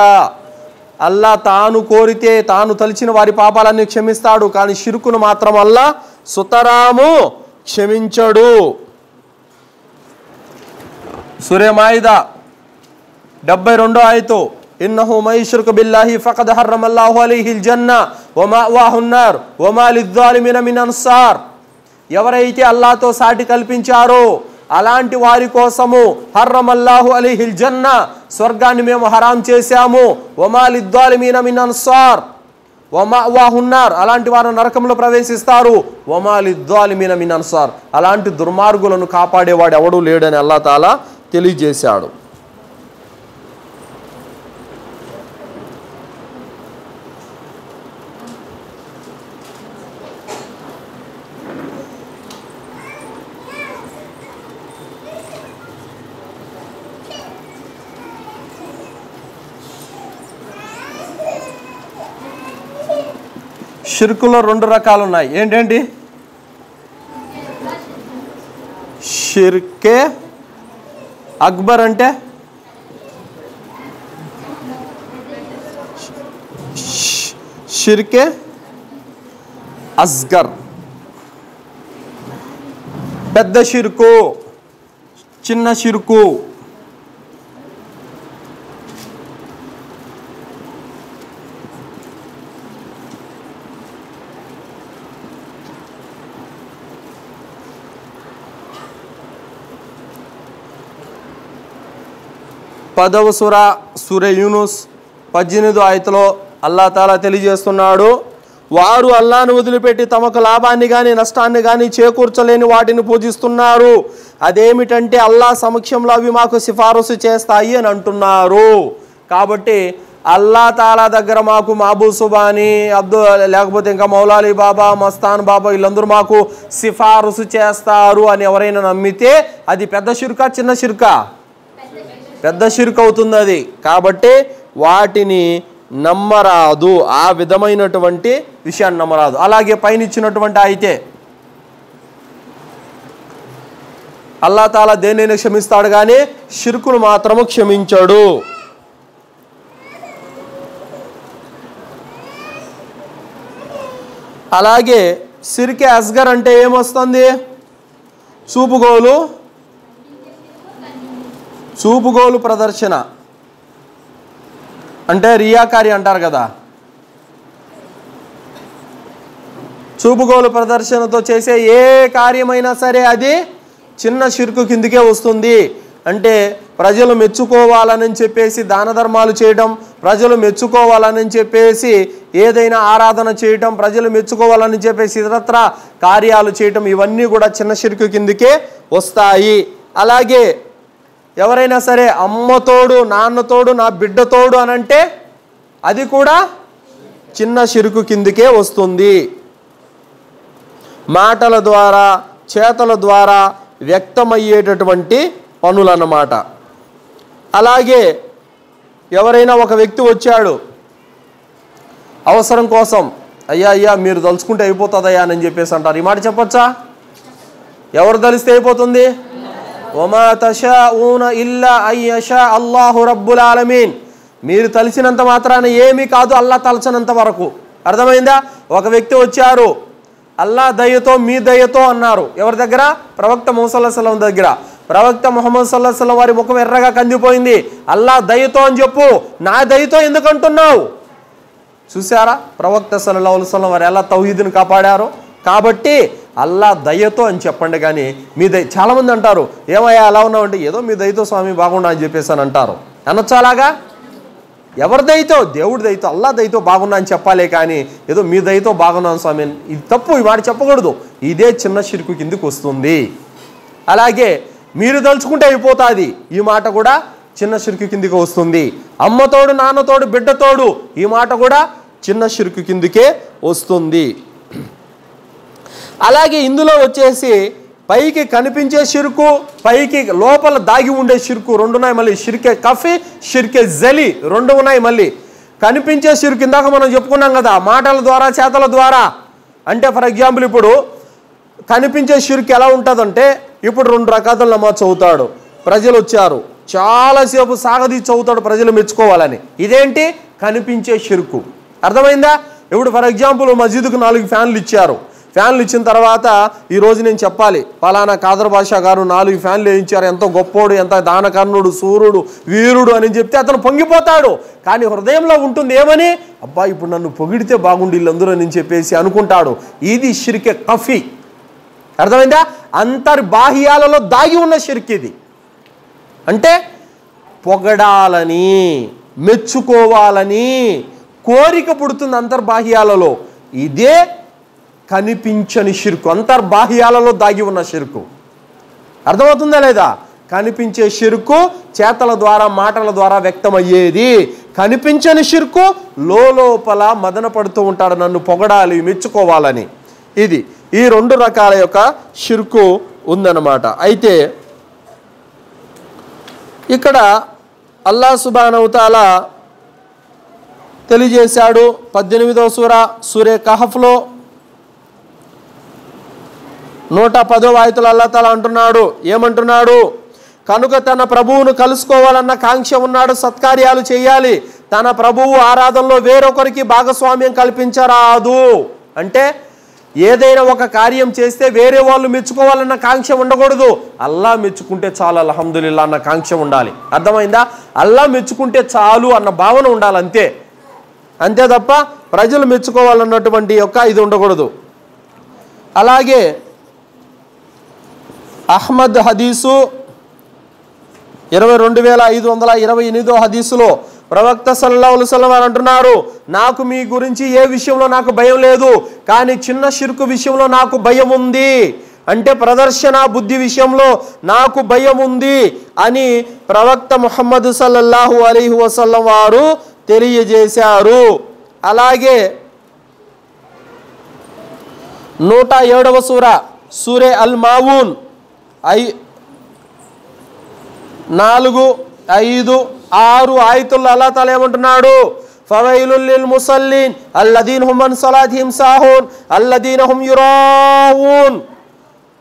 అల్లాహ్ తాను కోరితే తాను తలిచిన వారి పాపాలన్నీ క్షమిస్తాడు, కానీ షిర్కును మాత్రం అల్లాహ్ సుతరాము క్షమించడు. సూరే మాయిదా 72వ ఆయతో, ఇన్నహు మన్ యష్రిక్ బిల్లాహి ఫఖద్ హర్రమల్లాహు అలైహిల్ జన్నా వ మఅవాహున్ నార్ వ మా లిజ్జాలిమిన మిన్ అన్సార్. ఎవరైతే అల్లాహతో సాటి కల్పించారో అలాంటి వారి కోసము హర్రమల్లాహు అలైహిల్ జన్నా, స్వర్గాన్ని మేము హరాం చేశాము, వ మా లిజ్జాలిమిన మిన్ అన్సార్ వ మఅవాహున్ నార్, అలాంటి వారు నరకంలో ప్రవేశిస్తారు, వ మా లిజ్జాలిమిన మిన్ అన్సార్, అలాంటి దుర్మార్గులను కాపాడేవాడు ఎవడూ లేడని అల్లాహ్ తాలా తెలియజేశాడు. షిర్కులో 2 రకాలు ఉన్నాయి. ఏంటండి? షిర్కే అక్బర్ అంటే షిర్కే అస్గర్. పెద్ద షిర్కు, చిన్న షిర్కు. పదవ సూర యూనుస్ 18వ ఆయతలో అల్లాహ్ తాలా తెలియజేస్తున్నాడు, వారు అల్లాహ్ను వదిలిపెట్టి తమకు లాభాన్ని కానీ నష్టాన్ని కానీ చేకూర్చలేని వాటిని పూజిస్తున్నారు. అదేమిటంటే అల్లాహ్ సమక్షంలో అవి మాకు సిఫారసు చేస్తాయి అని అంటున్నారు. కాబట్టి అల్లాహ్ తాలా దగ్గర మాకు మహబూబ్ సుబానీ లేకపోతే ఇంకా మౌలాలి బాబా, మస్తాన్ బాబా వీళ్ళందరూ మాకు సిఫారసు చేస్తారు అని ఎవరైనా నమ్మితే అది పెద్ద షిర్కా చిన్న షిర్కా? పెద్ద షిర్క్ అవుతుంది అది. కాబట్టి వాటిని నమ్మరాదు, ఆ విధమైనటువంటి విషయాన్ని నమ్మరాదు. అలాగే పైన ఇచ్చినటువంటి అయితే అల్లాహ్ తాలా దేన్నైనా క్షమిస్తాడు కానీ షిర్కును మాత్రము క్షమించడు. అలాగే షిర్కే అస్గర్ అంటే ఏమొస్తుంది? చూపుగోలు ప్రదర్శన అంటే రియాకారి అంటారు కదా. చూపుగోలు ప్రదర్శనతో చేసే ఏ కార్యమైనా సరే అది చిన్న షిర్కు కిందికే వస్తుంది. అంటే ప్రజలు మెచ్చుకోవాలని చెప్పేసి దాన ధర్మాలు చేయడం, ప్రజలు మెచ్చుకోవాలని చెప్పేసి ఏదైనా ఆరాధన చేయటం, ప్రజలు మెచ్చుకోవాలని చెప్పేసి ఇతరత్ర కార్యాలు చేయటం, ఇవన్నీ కూడా చిన్న షిర్కు కిందికే వస్తాయి. అలాగే ఎవరైనా సరే అమ్మతోడు, నాన్నతోడు, నా బిడ్డతోడు అనంటే అది కూడా చిన్న షిర్కు కిందికే వస్తుంది. మాటల ద్వారా చేతల ద్వారా వ్యక్తమయ్యేటటువంటి పనులన్నమాట. అలాగే ఎవరైనా ఒక వ్యక్తి వచ్చాడు అవసరం కోసం, అయ్యా మీరు తలుచుకుంటే అయిపోతుందయ్యా అని చెప్పేసి అంటారు. ఈ మాట చెప్పొచ్చా? ఎవరు తలిస్తే అయిపోతుంది? వమా తషాఊన ఇల్లా అయ్యషా అల్లాహు రబ్బుల్ ఆలమీన్. మీరు తలిసినంత మాత్రాన ఏమీ కాదు, అల్లా తలచనంత వరకు. అర్థమైందా? ఒక వ్యక్తి వచ్చారు, అల్లా దయతో మీ దయతో అన్నారు. ఎవరి దగ్గర? ప్రవక్త ముహమ్మద్ సల్లల్లాహు అలైహి వసల్లం దగ్గర. ప్రవక్త ముహమ్మద్ సల్లల్లాహు అలైహి వసల్లం వారి ముఖం ఎర్రగా కందిపోయింది. అల్లా దయతో అని చెప్పు, నా దయతో ఎందుకు అంటున్నావు? చూసారా ప్రవక్త సల్లల్లాహు అలైహి వసల్లం వారు ఎలా తౌహీదుని కాపాడారు. కాబట్టి అల్లా దయతో అని చెప్పండి కానీ మీ దయ. చాలామంది అంటారు, ఏమయ్యా అలా ఉన్నావు అంటే, ఏదో మీ దయతో స్వామి బాగున్నా అని చెప్పేసి అని అంటారు. అనొచ్చు అలాగా? ఎవరి దయతో? దేవుడి దయతో, అల్లా దయతో బాగున్నా అని చెప్పాలే కానీ ఏదో మీ దయతో బాగున్నాను స్వామి, ఇది తప్పు. ఈ మాట చెప్పకూడదు. ఇదే చిన్న షిర్కు కిందికి వస్తుంది. అలాగే మీరు తలుచుకుంటే అయిపోతుంది, ఈ మాట కూడా చిన్న షిర్కు కిందికి వస్తుంది. అమ్మతోడు, నాన్నతోడు, బిడ్డతోడు, ఈ మాట కూడా చిన్న షిర్కు కిందికే వస్తుంది. అలాగే ఇందులో వచ్చేసి పైకి కనిపించే షిర్కు, పైకి లోపల దాగి ఉండే షిర్కు రెండు ఉన్నాయి. మళ్ళీ షిర్కే కఫీ, షిర్కే జలి రెండు ఉన్నాయి. మళ్ళీ కనిపించే షిర్కు ఇందాక మనం చెప్పుకున్నాం కదా, మాటల ద్వారా చేతల ద్వారా. అంటే ఫర్ ఎగ్జాంపుల్ ఇప్పుడు కనిపించే షిర్కు ఎలా ఉంటుందంటే, ఇప్పుడు 2 రకాతుల నమాజ్ చదువుతాడు, ప్రజలు వచ్చారు, చాలాసేపు సాగదీ చదువుతాడు ప్రజలు మెచ్చుకోవాలని. ఇదేంటి? కనిపించే షిర్కు. అర్థమైందా? ఇప్పుడు ఫర్ ఎగ్జాంపుల్ మస్జిద్కు 4 ఫ్యాన్లు ఇచ్చారు. ఫ్యాన్లు ఇచ్చిన తర్వాత ఈరోజు నేను చెప్పాలి, పలానా కాదర్ బాషా గారు 4 ఫ్యాన్లు వేయించారు, ఎంతో గొప్పోడు, ఎంత దానకర్ణుడు, సూర్యుడు, వీరుడు అని చెప్తే అతను పొంగిపోతాడు. కానీ హృదయంలో ఉంటుంది ఏమని? అబ్బా ఇప్పుడు నన్ను పొగిడితే బాగుండి వీళ్ళందరూ అని చెప్పేసి అనుకుంటాడు. ఇది షిర్కే కఫీ. అర్థమైందా? అంతర్బాహ్యాలలో దాగి ఉన్న షిర్క్ ఇది. అంటే పొగడాలని, మెచ్చుకోవాలని కోరిక పుడుతుంది అంతర్బాహ్యాలలో. ఇదే కనిపించని షిర్కు, అంతర్బాహ్యాలలో దాగి ఉన్న షిర్కు. అర్థమవుతుందా లేదా? కనిపించే షిర్కు చేతల ద్వారా మాటల ద్వారా వ్యక్తమయ్యేది. కనిపించని షిర్కు లోపల మదన పడుతూ ఉంటాడు, నన్ను పొగడాలి, మెచ్చుకోవాలని. ఇది ఈ 2 రకాల యొక్క షిర్కు ఉందన్నమాట. అయితే ఇక్కడ అల్లాహ్ సుబ్హానహు తఆలా తెలియజేశాడు 18వ సూరే కహఫ్లో, 110వ ఆయతులో అల్లాహ్ తాలా అంటున్నాడు, ఏమంటున్నాడు? కనుక తన ప్రభువును కలుసుకోవాలన్న కాంక్ష ఉన్నాడు, సత్కార్యాలు చేయాలి. తన ప్రభువు ఆరాధనలో వేరొకరికి భాగస్వామ్యం కల్పించరాదు. అంటే ఏదైనా ఒక కార్యం చేస్తే వేరే వాళ్ళు మెచ్చుకోవాలన్న కాంక్ష ఉండకూడదు. అల్లాహ్ మెచ్చుకుంటే చాలు అల్హమ్దులిల్లా అన్న కాంక్ష ఉండాలి. అర్థమైందా? అల్లాహ్ మెచ్చుకుంటే చాలు అన్న భావన ఉండాలి, అంతే. అంతే తప్ప ప్రజలు మెచ్చుకోవాలన్నటువంటి యొక్క ఇది ఉండకూడదు. అలాగే అహ్మద్ హదీసు 22,528 హదీసులో ప్రవక్త సల్లల్లాహు అలైహి వసల్లం వారు అంటున్నారు, నాకు మీ గురించి ఏ విషయంలో నాకు భయం లేదు, కానీ చిన్న షిర్కు విషయంలో నాకు భయం ఉంది. అంటే ప్రదర్శన బుద్ధి విషయంలో నాకు భయం ఉంది అని ప్రవక్త ముహమ్మద్ సల్లల్లాహు అలైహి వసల్లం వారు తెలియజేశారు. అలాగే 107వ సూరే అల్ మావూన్ 4, 5, 6 ఆయతుల్లో అల్లాహ్ తాలా ఏమంటున్నాడు? ఫవైలుల్ లిల్ ముసల్లీన్ అల్లదీన హుమ్ అన్ సలాతిహిమ్ సాహూన్ అల్లదీన హుమ్ యురాఊన్.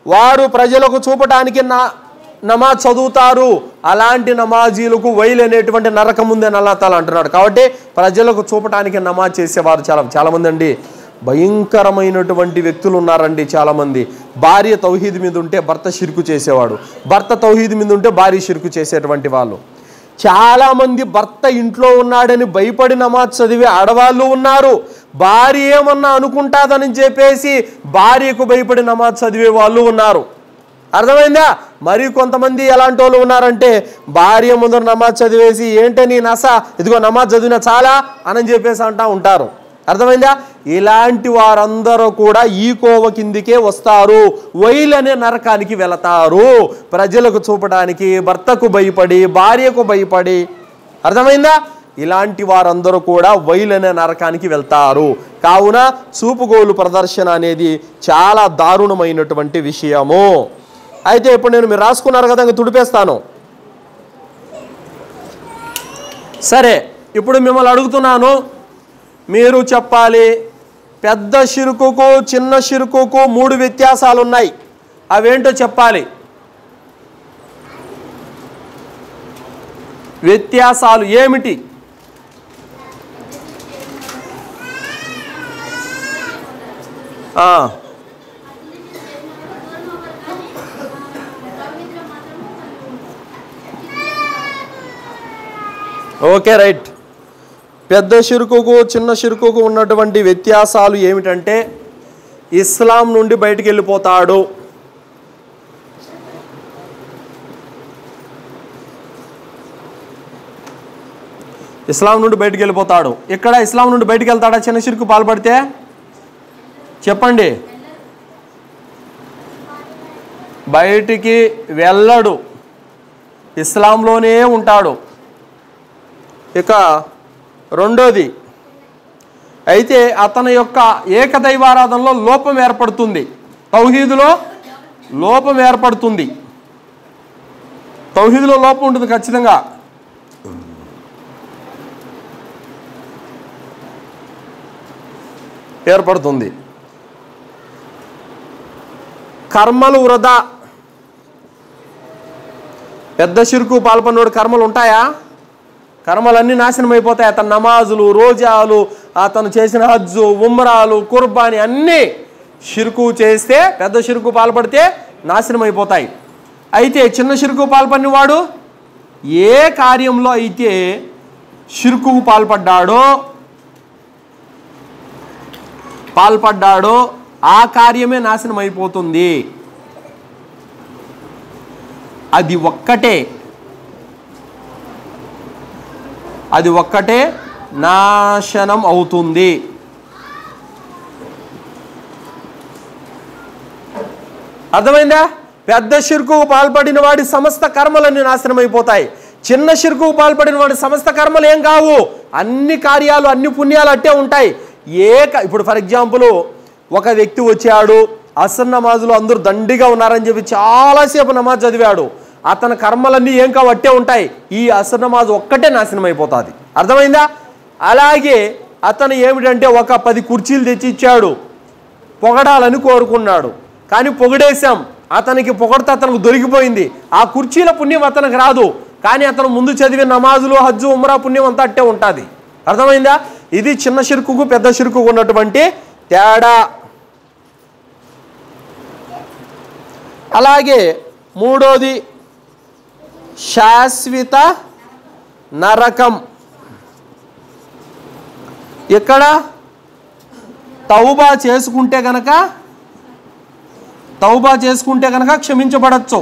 వారు ప్రజలకు చూపడానికి నమాజ్ చదువుతారు, అలాంటి నమాజీలకు వైల్ అనేటువంటి నరకం ఉంది అని అల్లాహ్ తాలా అంటున్నాడు. కాబట్టి ప్రజలకు చూపడానికి నమాజ్ చేసేవారు చాలామంది అండి, భయంకరమైనటువంటి వ్యక్తులు ఉన్నారండి. చాలామంది భార్య తౌహీద్ మీద ఉంటే భర్త షిర్కు చేసేవాడు, భర్త తౌహీద్ మీద ఉంటే భార్య షిర్కు చేసేటువంటి వాళ్ళు. చాలామంది భర్త ఇంట్లో ఉన్నాడని భయపడి నమాజ్ చదివే ఆడవాళ్ళు ఉన్నారు. భార్య ఏమన్నా అనుకుంటాదని చెప్పేసి భార్యకు భయపడి నమాజ్ చదివే వాళ్ళు ఉన్నారు. అర్థమైందా? మరి కొంతమంది ఎలాంటి వాళ్ళు ఉన్నారంటే భార్య ముందర నమాజ్ చదివేసి ఏంటే నీ నస, ఇదిగో నమాజ్ చదివినా చాలా అని చెప్పేసి అంటూ ఉంటారు. అర్థమైందా? ఇలాంటి వారందరూ కూడా ఈ కోవ కిందికే వస్తారు, వైల్ అనే నరకానికి వెళతారు. ప్రజలకు చూపడానికి భర్తకు భయపడి భార్యకు భయపడి. అర్థమైందా? ఇలాంటి వారందరూ కూడా వైల్ అనే నరకానికి వెళ్తారు. కావున చూపుగోలు ప్రదర్శన అనేది చాలా దారుణమైనటువంటి విషయము. అయితే ఇప్పుడు మీరు రాసుకున్నారు కదా, ఇంకా తుడిపేస్తాను. సరే, ఇప్పుడు మిమ్మల్ని అడుగుతున్నాను, మీరు చెప్పాలి. పెద్ద షిర్కుకు చిన్న షిర్కుకు 3 వ్యత్యాసాలు ఉన్నాయి, అవేంటో చెప్పాలి. వ్యత్యాసాలు ఏమిటి? Okay, right. పెద్ద షిర్కుకు చిన్న షిర్కుకు ఉన్నటువంటి వ్యత్యాసాలు ఏమిటంటే, ఇస్లాం నుండి బయటికి వెళ్ళిపోతాడు, ఇస్లాం నుండి బయటికి వెళ్ళిపోతాడు. ఇక్కడ ఇస్లాం నుండి బయటికి వెళ్తాడా చిన్న షిర్కు పాల్పడితే? చెప్పండి. బయటికి వెళ్ళడు, ఇస్లాంలోనే ఉంటాడు. ఇక రెండోది, అయితే అతని యొక్క ఏకదైవారాధనలో లోపం ఏర్పడుతుంది, తౌహీదులో లోపం ఏర్పడుతుంది. తౌహీదులో లోపం ఉంటుంది ఖచ్చితంగా. ఏర్పడుతుంది. కర్మలు వృధా. పెద్ద షిర్కు పాల్పడినోడు కర్మలు ఉంటాయా? కర్మలన్నీ నాశనం అయిపోతాయి. అతని నమాజులు, రోజాలు, అతను చేసిన హజ్జు, ఉమ్రాలు, కుర్బానీ అన్నీ షిర్కు చేస్తే, పెద్ద షిర్కు పాల్పడితే నాశనం అయిపోతాయి. అయితే చిన్న షిర్కు పాల్పడినవాడు ఏ కార్యంలో అయితే షిర్కు పాల్పడ్డాడో ఆ కార్యమే నాశనం అయిపోతుంది. అది ఒక్కటే నాశనం అవుతుంది. అర్థమైందా? పెద్ద షిర్కుకు పాల్పడిన వాడి సమస్త కర్మలన్నీ నాశనం అయిపోతాయి. చిన్న షిర్కుకు పాల్పడిన వాడి సమస్త కర్మలు ఏం కావు, అన్ని కార్యాలు అన్ని పుణ్యాలు అట్టే ఉంటాయి. ఇప్పుడు ఫర్ ఎగ్జాంపుల్, ఒక వ్యక్తి వచ్చాడు, అసర్ నమాజులో అందరూ దండిగా ఉన్నారని చెప్పి చాలాసేపు నమాజ్ చదివాడు, అతని కర్మలన్నీ ఏం కావు అట్టే ఉంటాయి. ఈ అసర్ నమాజ్ ఒక్కటే నాశనం అయిపోతుంది. అర్థమైందా? అలాగే అతను ఏమిటంటే ఒక 10 కుర్చీలు తెచ్చి ఇచ్చాడు, పొగడాలని కోరుకున్నాడు. కానీ పొగిడేశాం, అతనికి పొగడితే అతనికి దొరికిపోయింది. ఆ కుర్చీల పుణ్యం అతనికి రాదు, కానీ అతను ముందు చదివే నమాజులు, హజ్జు, ఉమ్రా పుణ్యం అంతా అట్టే ఉంటుంది. అర్థమైందా? ఇది చిన్న షిర్కుకు పెద్ద షిర్కుకు ఉన్నటువంటి తేడా. అలాగే మూడోది శాశ్వత నరకం. ఇక్కడ తౌబా చేసుకుంటే కనుక క్షమించబడచ్చు,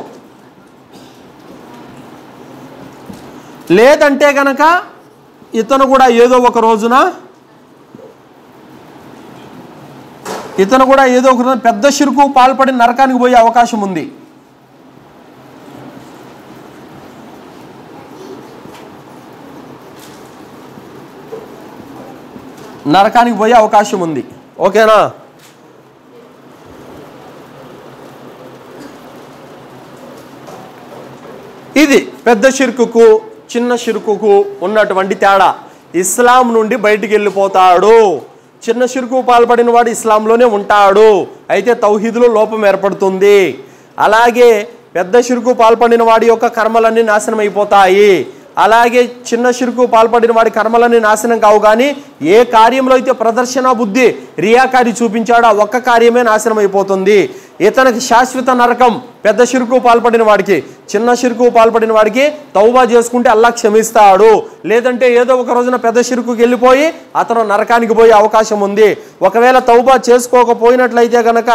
లేదంటే కనుక ఇతను కూడా ఏదో ఒక రోజున పెద్ద షిర్కు పాల్పడి నరకానికి పోయే అవకాశం ఉంది. ఓకేనా? ఇది పెద్ద షిర్కుకు చిన్న షిర్కుకు ఉన్నటువంటి తేడా. ఇస్లాం నుండి బయటికి వెళ్ళిపోతాడు. చిన్న షిర్కు పాల్పడిన వాడు ఇస్లాంలోనే ఉంటాడు, అయితే తౌహీదులో లోపం ఏర్పడుతుంది. అలాగే పెద్ద షిర్కు పాల్పడిన వాడి యొక్క కర్మలన్నీ నాశనం అయిపోతాయి. అలాగే చిన్న షిర్కు పాల్పడిన వాడి కర్మలన్నీ నాశనం కావు, కానీ ఏ కార్యంలో అయితే ప్రదర్శన బుద్ధి రియాకారి చూపించాడో ఆ ఒక్క కార్యమే నాశనం అయిపోతుంది. ఇతనికి శాశ్వత నరకం పెద్ద షిర్కు పాల్పడిన వాడికి. చిన్న షిర్కు పాల్పడిన వాడికి తౌబా చేసుకుంటే అల్లాహ్ క్షమిస్తాడు, లేదంటే ఏదో ఒక రోజున పెద్ద షిర్కుకి వెళ్ళిపోయి అతను నరకానికి పోయే అవకాశం ఉంది. ఒకవేళ తౌబా చేసుకోకపోయినట్లయితే కనుక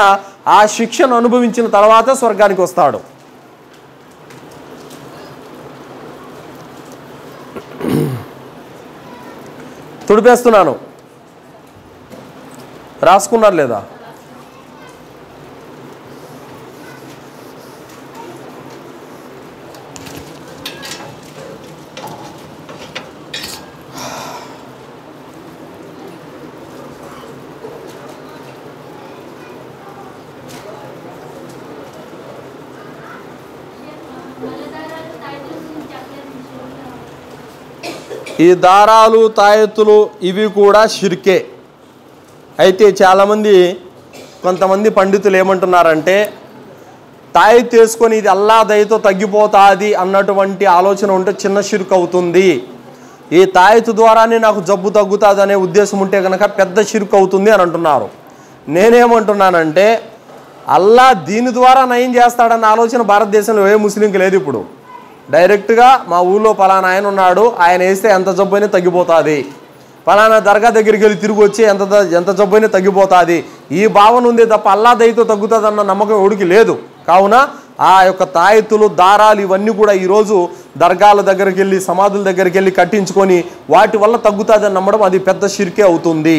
ఆ శిక్షను అనుభవించిన తర్వాత స్వర్గానికి వస్తాడు. తుడిపేస్తున్నాను, రాసుకున్నారు లేదా? ఈ దారాలు, తాయెత్తులు ఇవి కూడా షిర్కే. అయితే కొంతమంది పండితులు ఏమంటున్నారంటే, తాయెత్తు వేసుకొని ఇది అల్లా దయతో తగ్గిపోతుంది అన్నటువంటి ఆలోచన ఉంటే చిన్న షిర్క్ అవుతుంది. ఈ తాయెత్తు ద్వారానే నాకు జబ్బు తగ్గుతుంది అనే ఉద్దేశం ఉంటే కనుక పెద్ద షిర్క్ అవుతుంది అని అంటున్నారు. నేనేమంటున్నానంటే, అల్లా దీని ద్వారా నయం చేస్తాడన్న ఆలోచన భారతదేశంలో ఏ ముస్లింకి లేదు. ఇప్పుడు డైరెక్ట్గా మా ఊళ్ళో పలానా ఆయన ఉన్నాడు, ఆయన వేస్తే ఎంత జబ్బు అయినా తగ్గిపోతుంది, పలానా దర్గా దగ్గరికి వెళ్ళి తిరిగి వచ్చి ఎంత జబ్బు అయినా తగ్గిపోతుంది, ఈ భావన ఉంది తప్ప అల్లా దయతో తగ్గుతుంది అన్న నమ్మకం ఎవడికి లేదు. కావున ఆ యొక్క తాయెత్తులు, దారాలు ఇవన్నీ కూడా ఈరోజు దర్గాల దగ్గరికి వెళ్ళి, సమాధుల దగ్గరికి వెళ్ళి కట్టించుకొని వాటి వల్ల తగ్గుతుంది అని నమ్మడం అది పెద్ద షిర్కే అవుతుంది.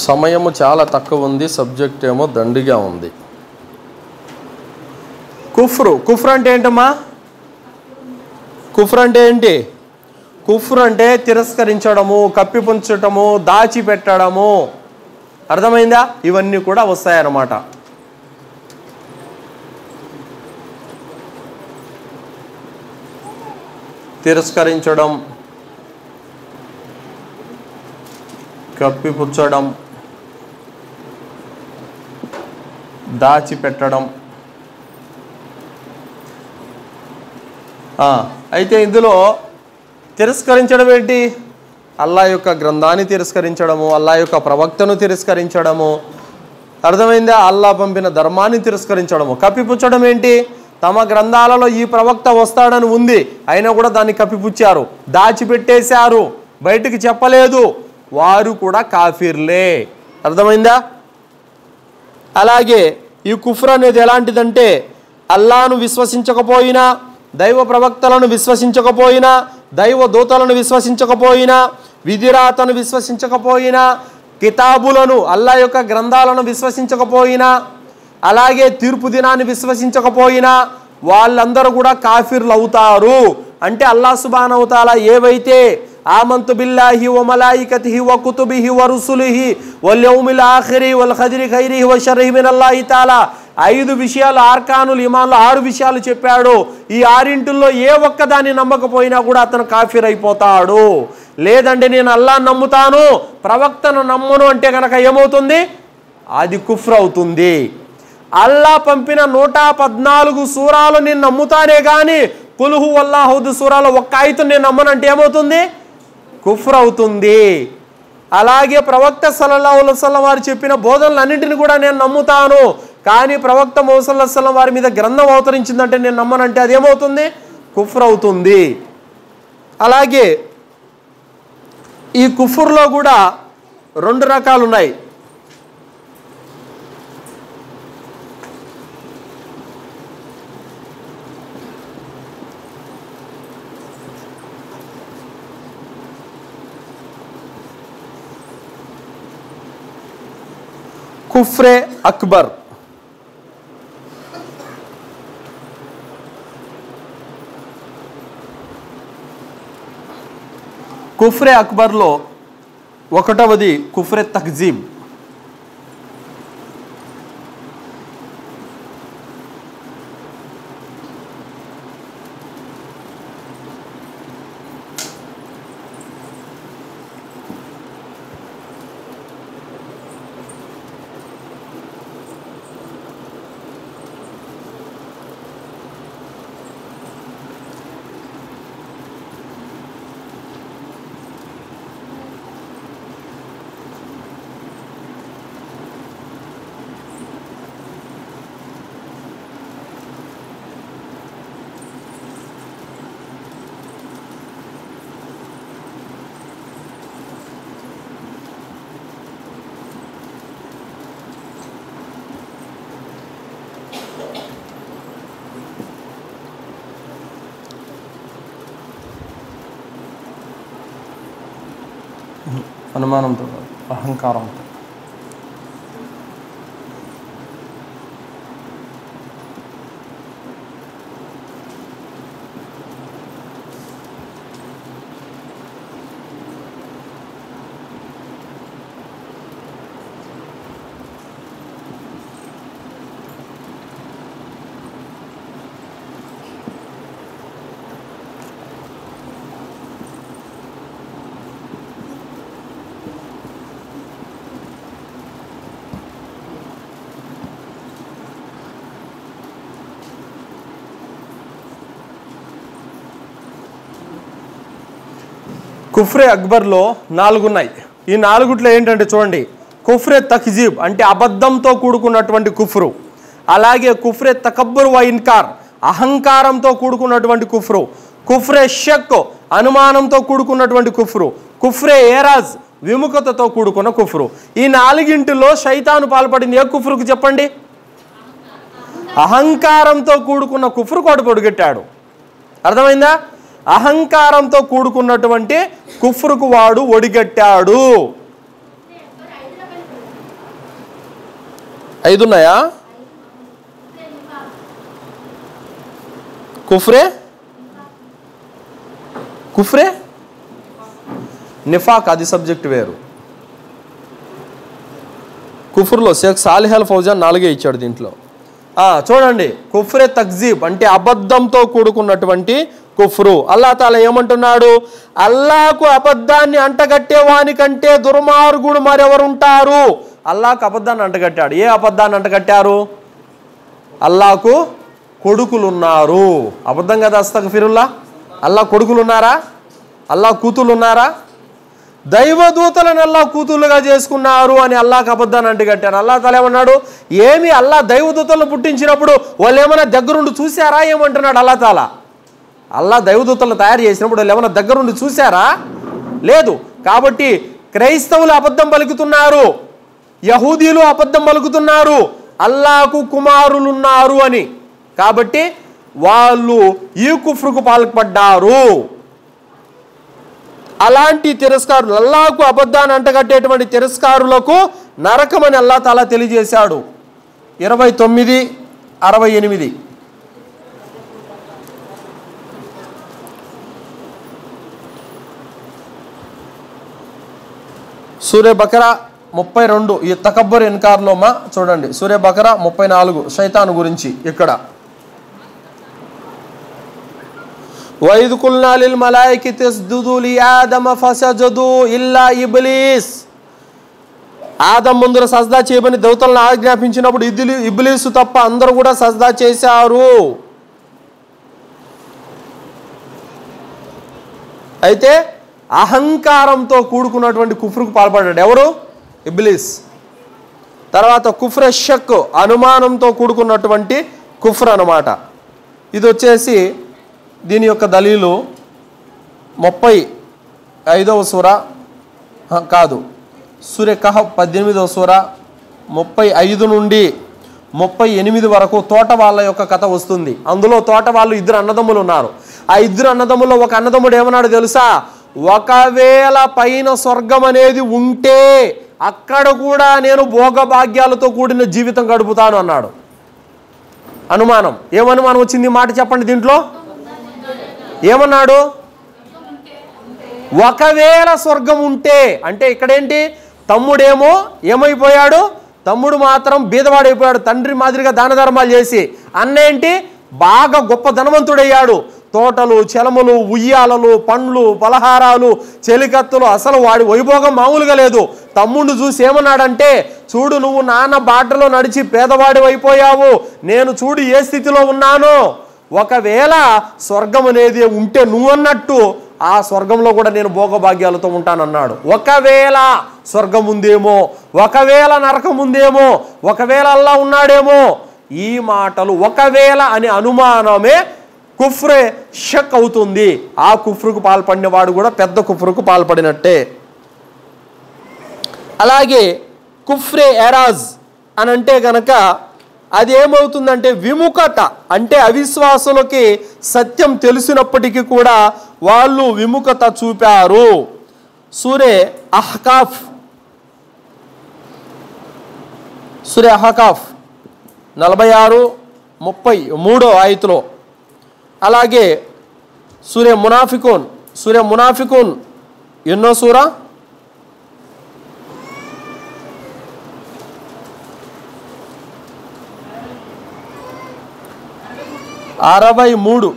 సమయము చాలా తక్కువ ఉంది, సబ్జెక్ట్ ఏమో దండిగా ఉంది. కుఫ్ర్ అంటే ఏంటమ్మా? కుఫ్ర్ అంటే ఏంటి? కుఫ్ర్ అంటే తిరస్కరించడము, కప్పిపుంచటము, దాచిపెట్టడము. అర్థమైందా? ఇవన్నీ కూడా వస్తాయన్నమాట. తిరస్కరించడం, కప్పిపుచ్చడం, దాచిపెట్టడం. అయితే ఇందులో తిరస్కరించడం ఏంటి? అల్లా యొక్క గ్రంథాన్ని తిరస్కరించడము, అల్లా యొక్క ప్రవక్తను తిరస్కరించడము. అర్థమైందా? అల్లా పంపిన ధర్మాన్ని తిరస్కరించడము. కప్పిపుచ్చడం ఏంటి? తమ గ్రంథాలలో ఈ ప్రవక్త వస్తాడని ఉంది, అయినా కూడా దాన్ని కప్పిపుచ్చారు, దాచిపెట్టేశారు, బయటికి చెప్పలేదు, వారు కూడా కాఫిర్లే. అర్థమైందా? అలాగే ఈ కుఫ్ర్ అనేది ఎలాంటిదంటే, అల్లాను విశ్వసించకపోయినా, దైవ ప్రవక్తలను విశ్వసించకపోయినా, దైవ దూతలను విశ్వసించకపోయినా, విధిరాతను విశ్వసించకపోయినా, కితాబులను, అల్లా యొక్క గ్రంథాలను విశ్వసించకపోయినా, అలాగే తీర్పు దినాన్ని విశ్వసించకపోయినా వాళ్ళందరూ కూడా కాఫిర్లు అవుతారు. అంటే అల్లాహ్ సుబ్హానహు వ తఆలా ఏవైతే ఆమంతు బిల్లాహి వ మలాయికతిహి వ కుతుబిహి వ రుసులిహి వల్ యౌమిల్ ఆఖిరి వల్ ఖద్రి ఖైరిహి వ షర్రిహి మినల్లాహి తఆలా. 5 విషయాలు ఆర్కానుల్ ఇమాన్లో 6 విషయాలు చెప్పాడు. ఈ 6 ఏ ఒక్కదాన్ని నమ్మకపోయినా కూడా అతను కాఫిర్ అయిపోతాడు. లేదంటే నేను అల్లాహ్ నమ్ముతాను ప్రవక్తను నమ్మను అంటే కనుక ఏమవుతుంది? అది కుఫ్ర్ అవుతుంది. అల్లాహ్ పంపిన 114 సూరాలు నేను నమ్ముతానే కానీ కుల్ హువల్లాహుద్ సూరాలో ఒక్క ఆయతను నేను నమ్మనంటే ఏమవుతుంది? కుఫ్ర్ అవుతుంది. అలాగే ప్రవక్త సల్లల్లాహు అలైహి వసల్లం వారు చెప్పిన బోధనలన్నింటినీ కూడా నేను నమ్ముతాను కానీ ప్రవక్త ముహమ్మద్ సల్లల్లాహు అలైహి వసల్లం వారి మీద గ్రంథం అవతరించిందంటే నేను నమ్మనంటే అదేమవుతుంది? కుఫ్ర్ అవుతుంది. అలాగే ఈ కుఫ్ర్లో కూడా 2 రకాలు ఉన్నాయి. కుఫ్రే అక్బర్. కుఫ్రే అక్బర్లో 1వది కుఫ్రే తక్జీబ్. అనుమానంతో అహంకారంతో. కుఫ్రే అక్బర్లో 4 ఉన్నాయి. ఈ 4 ఏంటంటే చూడండి, కుఫ్రే తక్జీబ్ అంటే అబద్ధంతో కూడుకున్నటువంటి కుఫ్రు, అలాగే కుఫ్రే తకబ్బుర్ వ ఇన్కార్ అహంకారంతో కూడుకున్నటువంటి కుఫ్రు, కుఫ్రే షక్ అనుమానంతో కూడుకున్నటువంటి కుఫ్రు, కుఫ్రే ఏరాజ్ విముఖతతో కూడుకున్న కుఫ్రు. ఈ 4 శైతాను పాల్పడింది ఏ కుఫ్రుకు చెప్పండి? అహంకారంతో కూడుకున్న కుఫ్రు కొడుగెట్టాడు. అర్థమైందా? అహంకారంతో కూడుకున్నటువంటి కుఫ్రుకు వాడు ఒడిగట్టాడు. 5 ఉన్నాయా? కుఫ్రే కుఫ్రే నిఫాక్ అది సబ్జెక్ట్ వేరు. కుఫ్రులో షేక్ సాలిహ్ అల్ ఫౌజాన్ 4 ఇచ్చాడు దీంట్లో. చూడండి, కుఫ్రే తక్జీబ్ అంటే అబద్ధంతో కూడుకున్నటువంటి కుఫ్రు. అల్లాహ్ తాలా ఏమంటున్నాడు? అల్లాహకు అబద్ధాన్ని అంటగట్టే వానికంటే దుర్మార్గుడు మరెవరుంటారు? అల్లాహకు అబద్ధాన్ని అంటగట్టాడు. ఏ అబద్ధాన్ని అంటగట్టారు? అల్లాహకు కొడుకులున్నారు. అబద్ధం కదా అస్తగ్ఫిరుల్లాహ్. అల్లాహ్ కొడుకులున్నారా? అల్లాహ్ కూతుళ్ళున్నారా? దైవదూతలను అల్లాహ్ కూతుళ్ళుగా చేసుకున్నారు అని అల్లాహకు అబద్ధాన్ని అంటగట్టారు. అల్లాహ్ తాలా ఏమన్నాడు? ఏమి అల్లాహ్ దైవదూతలను పుట్టించినప్పుడు వాళ్ళు ఏమైనా దగ్గరుండి చూశారా ఏమంటున్నాడు అల్లాహ్ తాలా. అల్లాహ్ దైవదూతలను తయారు చేసినప్పుడు వాళ్ళు ఏమైనా దగ్గరుండి చూశారా? లేదు. కాబట్టి క్రైస్తవులు అబద్ధం పలుకుతున్నారు, యహూదీలు అబద్ధం పలుకుతున్నారు అల్లాహకు కుమారులున్నారు అని. కాబట్టి వాళ్ళు ఈ కుఫ్రుకు పాల్పడ్డారు. అలాంటి తిరస్కారులు, అల్లాహకు అబద్ధాన్ని అంటగట్టేటువంటి తిరస్కారులకు నరకమని అల్లాహ్ తాలా తెలియజేశాడు. 29:68. సూర్య బకరా 32 ఈ తకబ్బర్ ఇన్కార్లో చూడండి. సూర్య బకరా 34 శైతాను గురించి ఇక్కడ వైద్ కుల్నా లిల్ మలాయికతి ఇస్జుదు లి ఆదమ ఫసజదు ఇల్లా ఇబ్లీస్. ఆదం ముందర సజ్దా చేయమని దేవతలను ఆజ్ఞాపించినప్పుడు ఇబ్లీసు తప్ప అందరూ కూడా సజ్దా చేశారు. అయితే అహంకారంతో కూడుకున్నటువంటి కుఫ్రుకు పాల్పడ్డాడు ఎవరు? ఇబ్లీస్. తర్వాత కుఫ్ర షక్ అనుమానంతో కూడుకున్నటువంటి కుఫ్ర్ అన్నమాట. ఇది వచ్చేసి దీని యొక్క దలీలు 35వ సూర కాదు, సూర్య కహఫ్ 18వ సూర 35 నుండి 38 వరకు తోట వాళ్ళ యొక్క కథ వస్తుంది. అందులో తోట వాళ్ళు 2 అన్నదమ్ములు ఉన్నారు. ఆ 2 అన్నదమ్ముల్లో ఒక అన్నదమ్ముడు ఏమన్నాడు తెలుసా? ఒకవేళ పైన స్వర్గం అనేది ఉంటే అక్కడ కూడా నేను భోగభాగ్యాలతో కూడిన జీవితం గడుపుతాను అన్నాడు. అనుమానం. ఏమనుమానం వచ్చింది మాట చెప్పండి దీంట్లో? ఏమన్నాడు? ఒకవేళ స్వర్గం ఉంటే అంటే ఇక్కడేంటి? తమ్ముడేమో ఏమైపోయాడు? తమ్ముడు మాత్రం బీదవాడైపోయాడు తండ్రి మాదిరిగా దాన ధర్మాలు చేసి. అన్నేంటి? బాగా గొప్ప ధనవంతుడయ్యాడు. తోటలు, చెలములు, ఉయ్యాలలు, పండ్లు, పలహారాలు, చెలికత్తులు, అసలు వాడి వైభోగం మామూలుగా లేదు. తమ్ముడు చూసి ఏమన్నాడంటే, చూడు నువ్వు నాన్న బాటలో నడిచి పేదవాడి అయిపోయావు, నేను చూడు ఏ స్థితిలో ఉన్నానో, ఒకవేళ స్వర్గం అనేది ఉంటే నువ్వన్నట్టు ఆ స్వర్గంలో కూడా నేను భోగభాగ్యాలతో ఉంటానన్నాడు. ఒకవేళ స్వర్గం ఉందేమో, ఒకవేళ నరకం ఉందేమో, ఒకవేళ అల్లా ఉన్నాడేమో, ఈ మాటలు ఒకవేళ అని అనుమానమే కుఫ్రే షక్ అవుతుంది. ఆ కుఫ్రుకు పాల్పడినవాడు కూడా పెద్ద కుఫ్రుకు పాల్పడినట్టే. అలాగే కుఫ్రే ఎరాజ్ అని అంటే గనక అది ఏమవుతుందంటే విముఖత. అంటే అవిశ్వాసులకి సత్యం తెలిసినప్పటికీ కూడా వాళ్ళు విముఖత చూపారు. సూరే అహ్కాఫ్ 46-33 ఆయతులో. అలాగే సూర్య మునాఫికూన్ ఎన్నో సూర? 63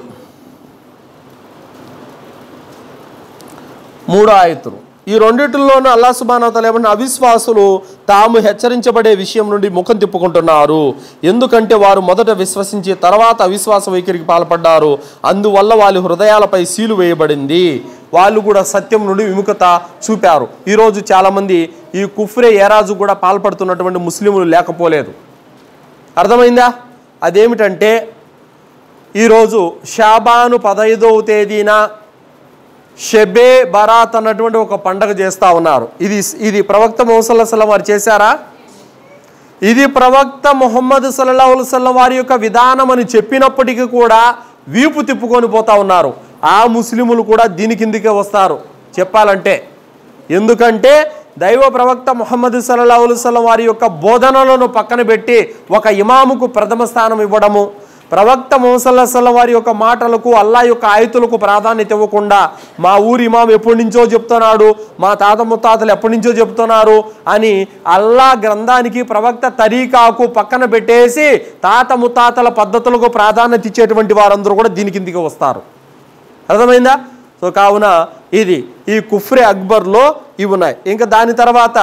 ఆయతులు. ఈ రెండిటిల్లోనూ అల్లాహ్ సుబ్హానహు వ తఆలా ఏమన్నా అవిశ్వాసులు తాము హెచ్చరించబడే విషయం నుండి ముఖం తిప్పుకుంటున్నారు. ఎందుకంటే వారు మొదట విశ్వసించి తర్వాత అవిశ్వాస వైఖరికి పాల్పడ్డారు. అందువల్ల వాళ్ళ హృదయాలపై సీలు వేయబడింది. వాళ్ళు కూడా సత్యం నుండి విముఖత చూపారు. ఈరోజు చాలామంది ఈ కుఫ్రే ఏరాజు కూడా పాల్పడుతున్నటువంటి ముస్లింలు లేకపోలేదు. అర్థమైందా? అదేమిటంటే ఈరోజు షాబాను 15వ తేదీన షెబే బరాత్ అన్నటువంటి ఒక పండగ చేస్తూ ఉన్నారు. ఇది ప్రవక్త ముహమ్మద్ సల్లల్లాహు అలైహి వసల్లం వారు చేశారా? ఇది ప్రవక్త ముహమ్మద్ సల్లల్లాహు అలైహి వసల్లం వారి యొక్క విధానం అని చెప్పినప్పటికీ కూడా వీపు తిప్పుకొని పోతా ఉన్నారు. ఆ ముస్లిములు కూడా దీని కిందికే వస్తారు చెప్పాలంటే. ఎందుకంటే దైవ ప్రవక్త ముహమ్మద్ సల్లల్లాహు అలైహి వసల్లం వారి యొక్క బోధనలను పక్కన పెట్టి ఒక ఇమాముకు ప్రథమ స్థానం ఇవ్వడము, ప్రవక్త ముహమ్మద్ సల్లల్లాహు అలైహి వసల్లం వారి యొక్క మాటలకు అల్లా యొక్క ఆయతులకు ప్రాధాన్యత ఇవ్వకుండా మా ఊరి ఇమాం ఎప్పటి నుంచో చెప్తున్నాడు, మా తాత ముత్తాతలు ఎప్పటి నుంచో చెప్తున్నారు అని అల్లా గ్రంథానికి ప్రవక్త తరీకాకు పక్కన పెట్టేసి తాత ముత్తాతల పద్ధతులకు ప్రాధాన్యత ఇచ్చేటువంటి వారందరూ కూడా దీని కిందికి వస్తారు. అర్థమైందా? సో కావున ఇది ఈ కుఫ్రే అక్బర్లో ఇవి ఉన్నాయి. ఇంకా దాని తర్వాత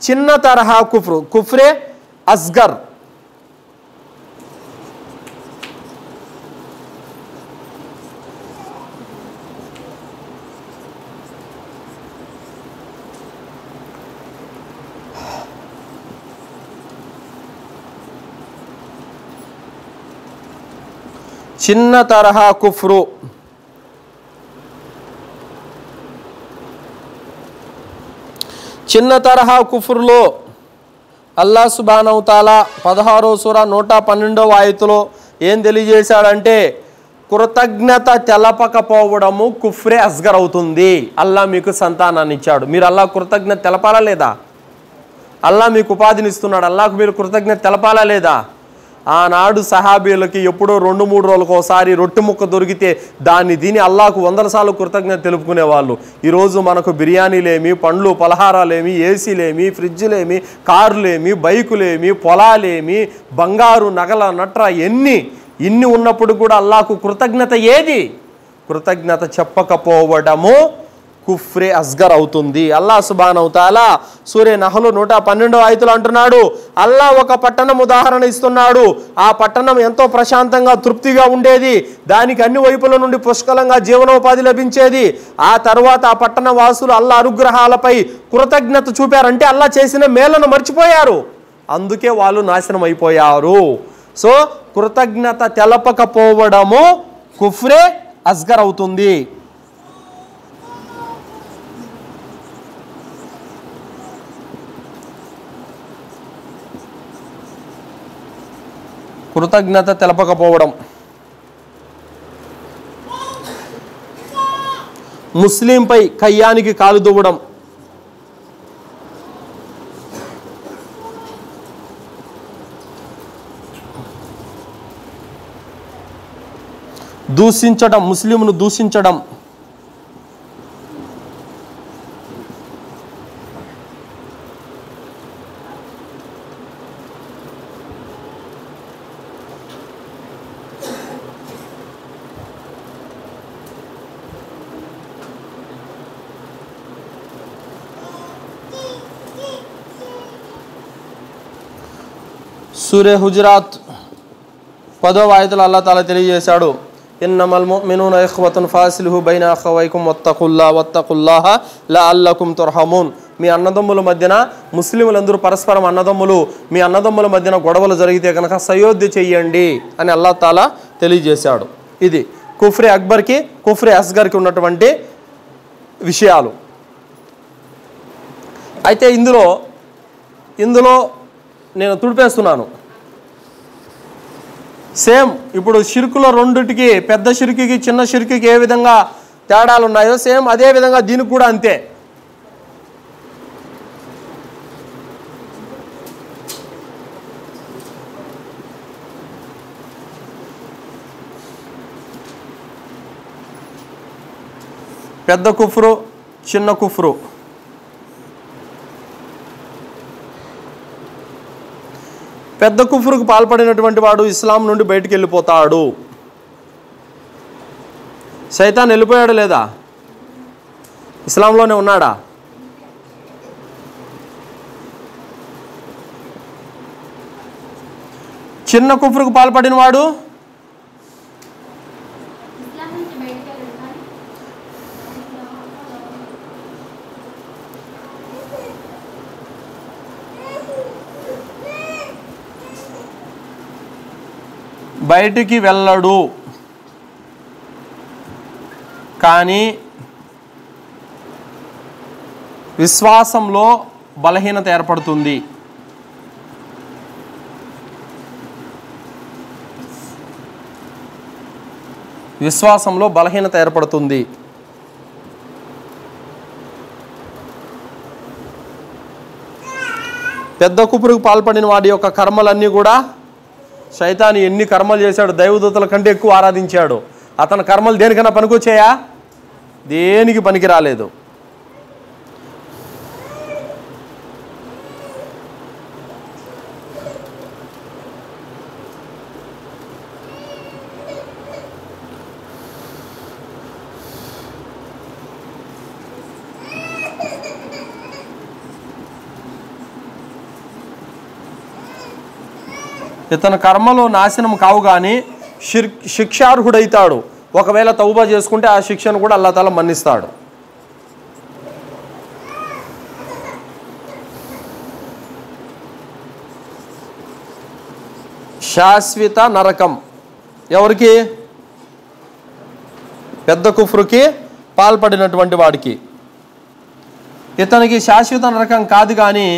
చిన్న తరహా కుఫ్రే అస్గర్. చిన్న తరహా కుఫ్రు చిన్న తరహా కుఫ్రులో అల్లాహ్ సుబ్హానహు వ తఆలా 16వ సూర 112వ ఆయతులో ఏం తెలియజేశాడంటే కృతజ్ఞత తెలపకపోవడము కుఫ్రే అస్గర్ అవుతుంది. అల్లాహ్ మీకు సంతానాన్ని ఇచ్చాడు, మీరు అల్లాహ్ కృతజ్ఞత తెలపాలా లేదా? అల్లాహ్ మీకు ఉపాధిని ఇస్తున్నాడు, అల్లాహకు మీరు కృతజ్ఞత తెలపాలా లేదా? ఆనాడు సహాబీలకి ఎప్పుడో 2-3 రోజులకు ఒకసారి రొట్టె ముక్క దొరికితే దాన్ని తిని అల్లాహకు 100 సార్లు కృతజ్ఞత తెలుపుకునేవాళ్ళు. ఈరోజు మనకు బిర్యానీలేమి, పండ్లు పలహారాలేమి, ఏసీలేమి, ఫ్రిడ్జ్లేమి, కారులేమి, బైకులేమి, పొలాలేమి, బంగారు నగల నట్ర ఇన్ని ఉన్నప్పుడు కూడా అల్లాహకు కృతజ్ఞత ఏది? కృతజ్ఞత చెప్పకపోవడము కుఫ్రే అస్గర్ అవుతుంది. అల్లాహ్ సుబ్హానహు తఆలా సూరా నహ్ల్ 112వ ఆయతలో అంటున్నాడు, అల్లాహ్ ఒక పట్టణం ఉదాహరణ ఇస్తున్నాడు. ఆ పట్టణం ఎంతో ప్రశాంతంగా తృప్తిగా ఉండేది, దానికి అన్ని వైపుల నుండి పుష్కలంగా జీవనోపాధి లభించేది. ఆ తర్వాత ఆ పట్టణ వాసులు అల్లాహ్ అనుగ్రహాలపై కృతజ్ఞత చూపారంటే అల్లాహ్ చేసిన మేలను మర్చిపోయారు, అందుకే వాళ్ళు నాశనం అయిపోయారు. సో కృతజ్ఞత తెలపకపోవడము కుఫ్రే అస్గర్ అవుతుంది. కృతజ్ఞత తెలపకపోవడం. ముస్లింపై కయ్యానికి కాలు దువ్వడం, దూషించడం, ముస్లింను దూషించడం, సూరే హుజరాత్ 10వ ఆయతలో అల్లాహ్ తాలా తెలియజేశాడు, ఇన్నమల్ ముమినూన ఇఖ్వతున్ ఫాసిలుహు బైన అఖవైకుం వత్తఖుల్లాహ లఅల్లకుం తుర్హమూన్. మీ అన్నదమ్ముల మధ్యన, ముస్లింలందరూ పరస్పరం అన్నదమ్ములు, మీ అన్నదమ్ముల మధ్యన గొడవలు జరిగితే కనుక సయోధ్య చెయ్యండి అని అల్లాహ్ తాలా తెలియజేశాడు. ఇది కుఫ్రే అక్బర్కి, కుఫ్రే అస్గర్కి ఉన్నటువంటి విషయాలు. అయితే ఇందులో నేను తుడిపేస్తున్నాను. సేమ్ ఇప్పుడు షిర్కులో రెండిటికి, పెద్ద షిర్కుకి చిన్న షిర్కుకి ఏ విధంగా తేడాలు ఉన్నాయో సేమ్ అదే విధంగా దీనికి కూడా అంతే. పెద్ద కుఫ్రు, చిన్న కుఫ్రు. పెద్ద కుఫ్రుకు పాల్పడినటువంటి వాడు ఇస్లాం నుండి బయటికి వెళ్ళిపోతాడు. శైతాన్ వెళ్ళిపోయాడు లేదా? ఇస్లాంలోనే ఉన్నాడా? చిన్న కుఫ్రుకు పాల్పడిన వాడు బయటికి వెళ్ళడు, కానీ విశ్వాసంలో బలహీనత ఏర్పడుతుంది. విశ్వాసంలో బలహీనత ఏర్పడుతుంది. పెద్ద కుఫ్రుకు పాల్పడిన వాడి యొక్క కర్మలన్నీ కూడా, శైతాను ఎన్ని కర్మలు చేశాడు, దైవదూతల కంటే ఎక్కువ ఆరాధించాడు, అతని కర్మలు దేనికైనా పనికొచ్చాయా? దేనికి పనికి రాలేదు. ఇతని కర్మలు నాశనం కావు, కానీ శిక్షార్హుడైతాడు. ఒకవేళ తౌబా చేసుకుంటే ఆ శిక్షను కూడా అల్లాహ్ తాలా మన్నిస్తాడు. శాశ్వత నరకం ఎవరికి? పెద్ద కుఫ్రుకి పాల్పడినటువంటి వాడికి. ఇతనికి శాశ్వత నరకం కాదు, కానీ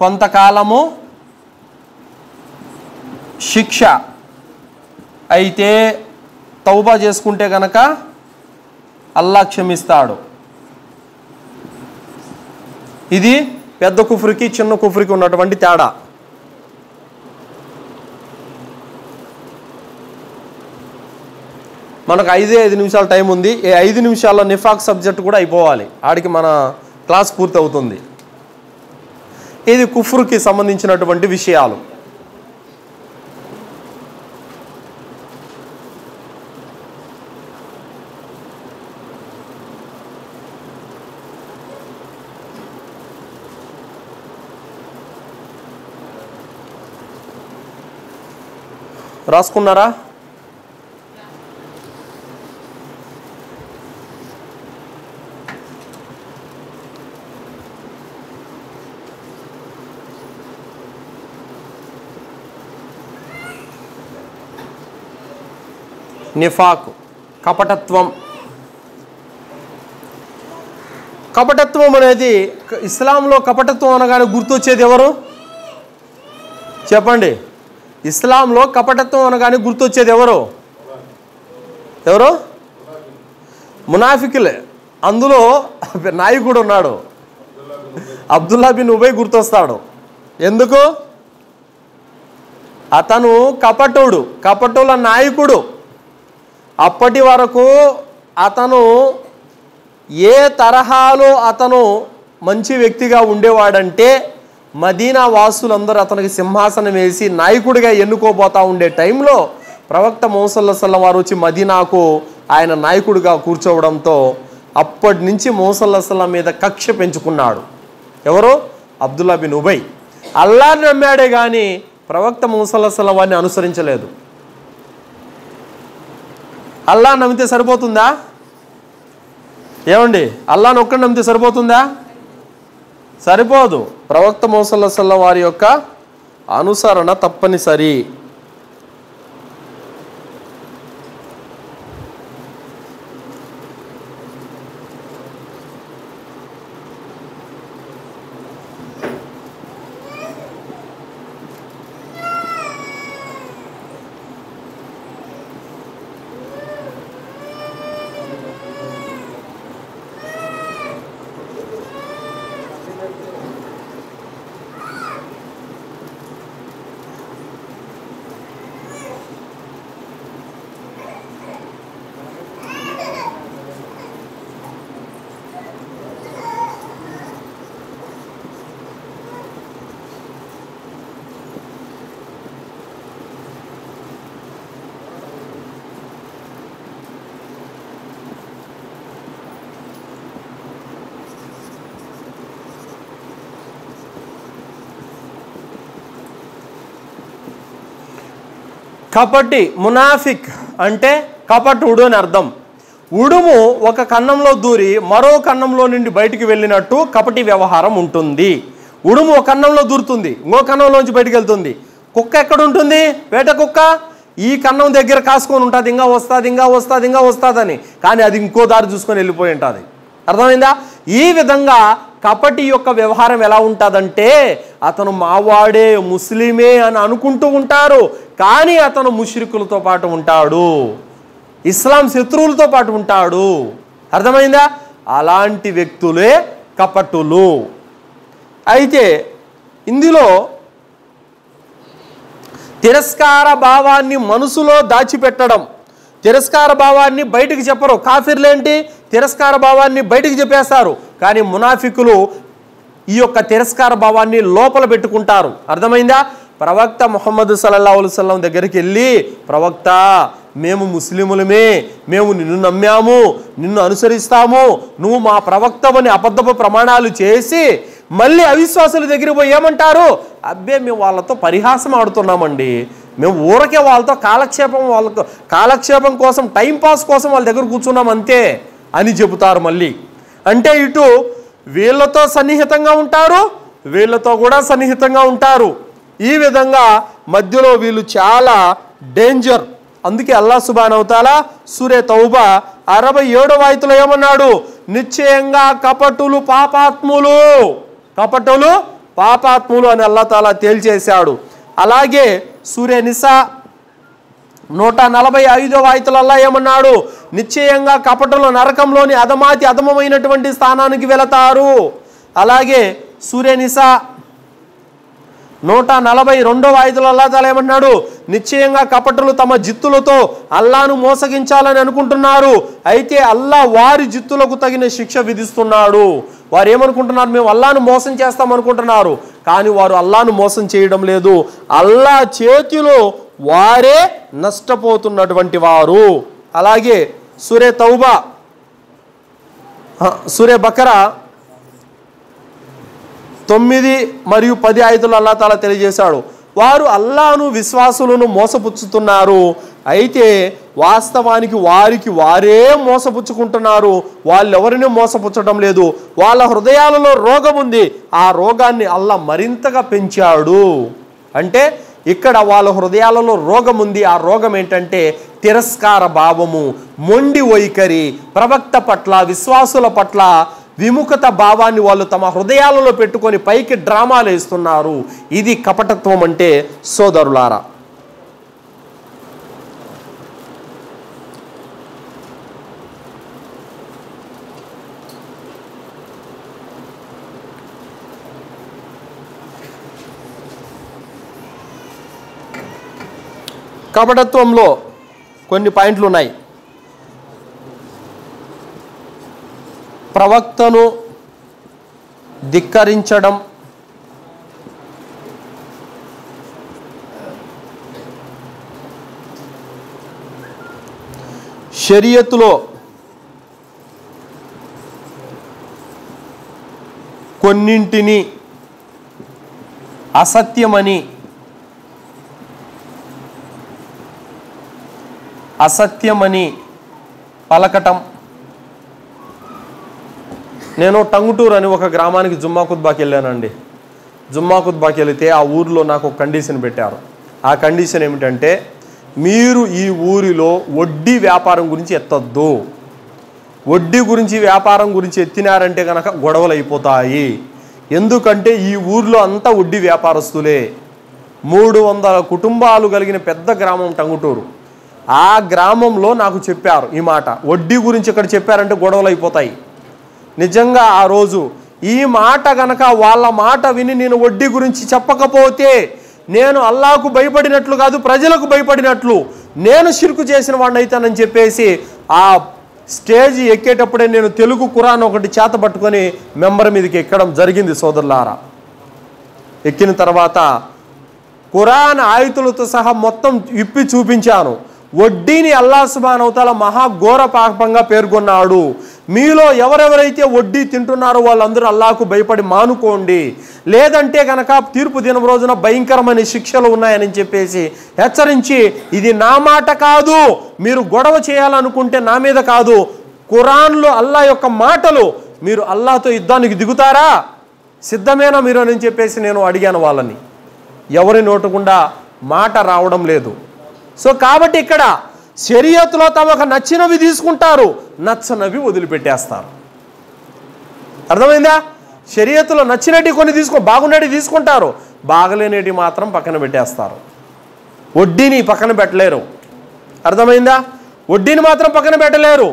కొంతకాలము శిక్ష. అయితే తౌబా చేసుకుంటే కనుక అల్లాహ్ క్షమిస్తాడు. ఇది పెద్ద కుఫ్రుకి చిన్న కుఫ్రుకి ఉన్నటువంటి తేడా. మనకు 5 నిమిషాల టైం ఉంది. ఈ 5 నిమిషాల్లో నిఫాక్ సబ్జెక్ట్ కూడా అయిపోవాలి, ఆడికి మన క్లాస్ పూర్తి అవుతుంది. ఇది కుఫ్రుకి సంబంధించినటువంటి విషయాలు. రాసుకున్నారా? నిఫాక్ కపటత్వం. కపటత్వం అనేది ఇస్లాంలో కపటత్వం అనగానే గుర్తొచ్చేది ఎవరు చెప్పండి? ఇస్లాంలో కపటత్వం అనగానే గుర్తొచ్చేది ఎవరు? మునాఫికులే. అందులో నాయకుడు ఉన్నాడు, అబ్దుల్లా బిన్ ఉబై గుర్తొస్తాడు. ఎందుకు? అతను కపటుల నాయకుడు. అప్పటి వరకు అతను ఏ తరహాలో అతను మంచి వ్యక్తిగా ఉండేవాడంటే, మదీనా వాసులందరూ అతనికి సింహాసనం వేసి నాయకుడిగా ఎన్నుకోబోతా ఉండే టైంలో ప్రవక్త ముహమ్మద్ సల్లల్లాహు అలైహి వసల్లం వారు వచ్చి మదీనాకు ఆయన నాయకుడిగా కూర్చోవడంతో అప్పటి నుంచి ముహమ్మద్ సల్లల్లాహు అలైహి వసల్లం మీద కక్ష పెంచుకున్నాడు. ఎవరు? Abdullah bin Ubayy. అల్లాహ్ని నమ్మాడే కానీ ప్రవక్త ముహమ్మద్ సల్లల్లాహు అలైహి వసల్లం వారిని అనుసరించలేదు. అల్లాహ్ నమ్మితే సరిపోతుందా? ఏమండి, అల్లాహ్ని ఒక్కడిని నమ్మితే సరిపోతుందా? సరిపోదు. ప్రవక్త ముహమ్మద్ సల్లల్లాహు అలైహి వసల్లం వారి యొక్క అనుసరణ తప్పనిసరి. కపటి, మునాఫిక్ అంటే కపటుడు అని అర్థం. ఉడుము ఒక కన్నంలో దూరి మరో కన్నంలో నుండి బయటికి వెళ్ళినట్టు కపటి వ్యవహారం ఉంటుంది. ఉడుము ఒక కన్నంలో దూరుతుంది, ఇంకో కన్నంలోంచి బయటికి వెళ్తుంది. కుక్క ఎక్కడ ఉంటుంది? వేట కుక్క ఈ కన్నం దగ్గర కాసుకొని ఉంటుంది, ఇంకా వస్తుంది, కానీ అది ఇంకో దారి చూసుకొని వెళ్ళిపోయి ఉంటుంది. అర్థమైందా? ఈ విధంగా కపటి యొక్క వ్యవహారం ఎలా ఉంటుందంటే, అతను మావాడే, ముస్లిమే అని అనుకుంటూ ఉంటారు, కానీ అతను ముష్రికులతో పాటు ఉంటాడు, ఇస్లాం శత్రువులతో పాటు ఉంటాడు. అర్థమైందా? అలాంటి వ్యక్తులే కపటులు. అయితే ఇందులో తిరస్కార భావాన్ని మనసులో దాచిపెట్టడం, తిరస్కార భావాన్ని బయటికి చెప్పరు. కాఫిర్లేంటి? తిరస్కార భావాన్ని బయటికి చెప్పేస్తారు, కానీ మునాఫికులు ఈ యొక్క తిరస్కార భావాన్ని లోపల పెట్టుకుంటారు. అర్థమైందా? ప్రవక్త ముహమ్మద్ సల్లల్లాహు అలైహి వసల్లం దగ్గరికి వెళ్ళి, ప్రవక్త, మేము ముస్లిములమే, మేము నిన్ను నమ్మాము, నిన్ను అనుసరిస్తాము, నువ్వు మా ప్రవక్తవని అబద్ధపు ప్రమాణాలు చేసి మళ్ళీ అవిశ్వాసుల దగ్గరికి పోయి ఏమంటారు? అబ్బే, మేము వాళ్ళతో పరిహాసం ఆడుతున్నామండి, మేము ఊరకే వాళ్ళతో కాలక్షేపం కోసం, టైంపాస్ కోసం వాళ్ళ దగ్గర కూర్చున్నాం అంతే అని చెబుతారు మళ్ళీ. అంటే ఇటు వీళ్ళతో సన్నిహితంగా ఉంటారు, వీళ్ళతో కూడా సన్నిహితంగా ఉంటారు. ఈ విధంగా మధ్యలో వీళ్ళు చాలా డేంజర్. అందుకే అల్లాహ్ సుబ్హానహు వ తఆలా సూరే తౌబా 67వ ఆయతలో ఏమన్నాడు? నిశ్చయంగా కపటులు పాపాత్ములు అని అల్లాహ్ తాలా తేల్చేశాడు. అలాగే సూరే నిసా 145వ ఆయతలో అల్లాహ్ ఏమన్నాడు? నిశ్చయంగా కపటులు నరకంలోని అధమమైనటువంటి స్థానానికి వెళతారు. అలాగే సూరే నిసా 142వ ఆయతులో అల్లాహ్ తాలా ఏమన్నాడు? నిశ్చయంగా కపటులు తమ జిత్తులతో అల్లాను మోసగించాలని అనుకుంటున్నారు, అయితే అల్లాహ్ వారి జిత్తులకు తగిన శిక్ష విధిస్తున్నాడు. వారు ఏమనుకుంటున్నారు? మేము అల్లాను మోసం చేస్తాం అనుకుంటున్నారు, కానీ వారు అల్లాను మోసం చేయడం లేదు. అల్లాహ్ చేతిలో వారే నష్టపోతున్నటువంటి వారు. అలాగే సూరే తౌబా, సూరే బకరా 9 మరియు 10 ఆయతులు అల్లాహ్ తాలా తెలియజేశాడు, వారు అల్లాహను విశ్వాసులను మోసపుచ్చుతున్నారు, అయితే వాస్తవానికి వారికి వారే మోసపుచ్చుకుంటున్నారు. వాళ్ళు ఎవరిని మోసపుచ్చడం లేదు. వాళ్ళ హృదయాలలో రోగం ఉంది, ఆ రోగాన్ని అల్లాహ్ మరింతగా పెంచాడు. అంటే ఇక్కడ వాళ్ళ హృదయాలలో రోగం ఉంది. ఆ రోగం ఏంటంటే తిరస్కార భావము, మొండి వైఖరి, ప్రవక్త పట్ల, విశ్వాసుల పట్ల విముఖత భావాన్ని వాళ్ళు తమ హృదయాలలో పెట్టుకొని పైకి డ్రామాలు వేస్తున్నారు. ఇది కపటత్వం అంటే సోదరులారా. కపటత్వంలో కొన్ని పాయింట్లు ఉన్నాయి. ప్రవక్తను ధిక్కరించడం, షరియతులో కొన్నింటిని అసత్యమని పలకటం. నేను టంగుటూరు అని ఒక గ్రామానికి జుమ్మా ఖుత్బాకి వెళ్ళానండి. జుమ్మా ఖుత్బాకి వెళితే ఆ ఊరిలో నాకు ఒక కండిషన్ పెట్టారు. ఆ కండిషన్ ఏమిటంటే, మీరు ఈ ఊరిలో వడ్డీ వ్యాపారం గురించి ఎత్తొద్దు. వడ్డీ గురించి వ్యాపారం గురించి ఎత్తినారంటే కనుక గొడవలు అయిపోతాయి. ఎందుకంటే ఈ ఊరిలో అంతా వడ్డీ వ్యాపారస్తులే. 300 కుటుంబాలు కలిగిన పెద్ద గ్రామం టంగుటూరు. ఆ గ్రామంలో నాకు చెప్పారు ఈ మాట, వడ్డీ గురించి ఇక్కడ చెప్పారంటే గొడవలు అయిపోతాయి. నిజంగా ఆ రోజు ఈ మాట గనక వాళ్ళ మాట విని నేను వడ్డీ గురించి చెప్పకపోతే నేను అల్లాహకు భయపడినట్లు కాదు, ప్రజలకు భయపడినట్లు, నేను షిర్కు చేసిన వాడిని అయితానని చెప్పేసి ఆ స్టేజ్ ఎక్కేటప్పుడే నేను తెలుగు ఖురాన్ ఒకటి చేత పట్టుకొని మెంబర్ మీదకి ఎక్కడం జరిగింది సోదరులారా. ఎక్కిన తర్వాత ఖురాన్ ఆయుతులతో సహా మొత్తం ఇప్పి చూపించాను. వడ్డీని అల్లాహ్ సుబ్హానహు వ తఆలా మహా ఘోర పాపంగా పేర్కొన్నాడు. మీలో ఎవరెవరైతే వడ్డీ తింటున్నారో వాళ్ళందరూ అల్లాహకు భయపడి మానుకోండి, లేదంటే కనుక తీర్పు దినం రోజున భయంకరమైన శిక్షలు ఉన్నాయని చెప్పేసి హెచ్చరించి, ఇది నా మాట కాదు, మీరు గొడవ చేయాలనుకుంటే నా మీద కాదు, ఖురాన్లో అల్లాహ్ యొక్క మాటలు, మీరు అల్లాహ్తో యుద్ధానికి దిగుతారా, సిద్ధమేనా మీరు అని చెప్పేసి నేను అడిగాను వాళ్ళని. ఎవరి నోటుకుండా మాట రావడం లేదు. సో కాబట్టి ఇక్కడ షరియతులో తమకు నచ్చినవి తీసుకుంటారు, నచ్చనవి వదిలిపెట్టేస్తారు. అర్థమైందా? షరియతులో నచ్చినవి కొన్ని బాగున్నవి తీసుకుంటారు, బాగలేనివి మాత్రం పక్కన పెట్టేస్తారు. వడ్డీని పక్కన పెట్టలేరు. అర్థమైందా? వడ్డీని మాత్రం పక్కన పెట్టలేరు.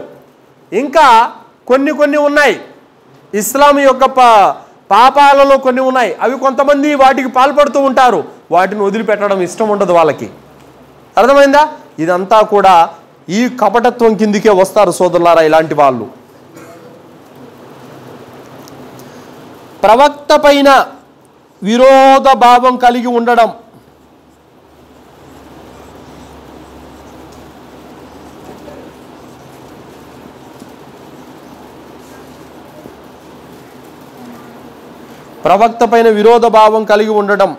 ఇంకా కొన్ని ఉన్నాయి, ఇస్లాం యొక్క పాపాలలో కొన్ని ఉన్నాయి, అవి కొంతమంది వాటికి పాల్పడుతూ ఉంటారు, వాటిని వదిలిపెట్టడం ఇష్టం ఉండదు వాళ్ళకి. అర్థమైందా? ఇదంతా కూడా ఈ కపటత్వం కిందికే వస్తారు సోదరులారా ఇలాంటి వాళ్ళు. ప్రవక్త పైన విరోధ భావం కలిగి ఉండడం, ప్రవక్త పైన విరోధ భావం కలిగి ఉండడం,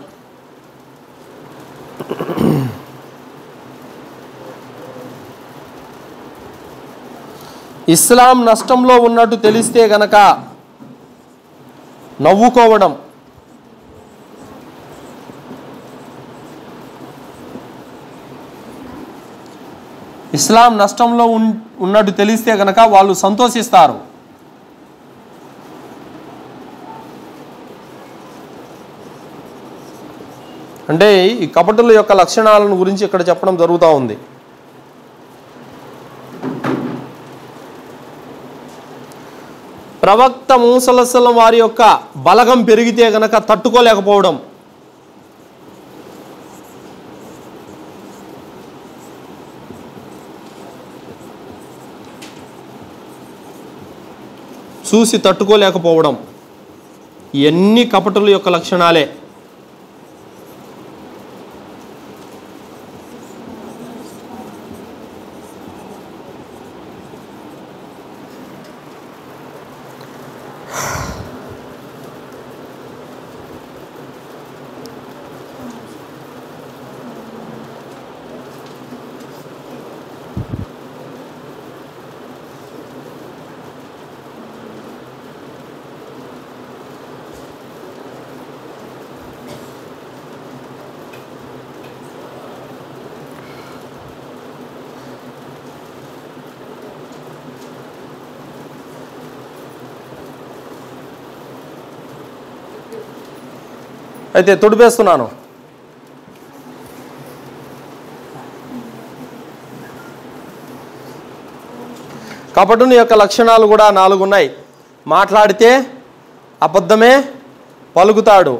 ఇస్లాం నష్టంలో ఉన్నట్టు తెలిస్తే గనక నవ్వుకోవడం, ఇస్లాం నష్టంలో ఉన్నట్టు తెలిస్తే గనక వాళ్ళు సంతోషిస్తారు. అంటే ఈ కపటుల యొక్క లక్షణాలను గురించి ఇక్కడ చెప్పడం జరుగుతూ ఉంది. ప్రవక్త మూసా సల్లల్లాహు వారి యొక్క బలగం పెరిగితే గనక తట్టుకోలేకపోవడం, చూసి తట్టుకోలేకపోవడం, ఇవన్నీ కపటుల యొక్క లక్షణాలే. అయితే తుడిపేస్తున్నాను. కపటుని యొక్క లక్షణాలు కూడా 4 ఉన్నాయి. మాట్లాడితే అబద్ధమే పలుకుతాడు,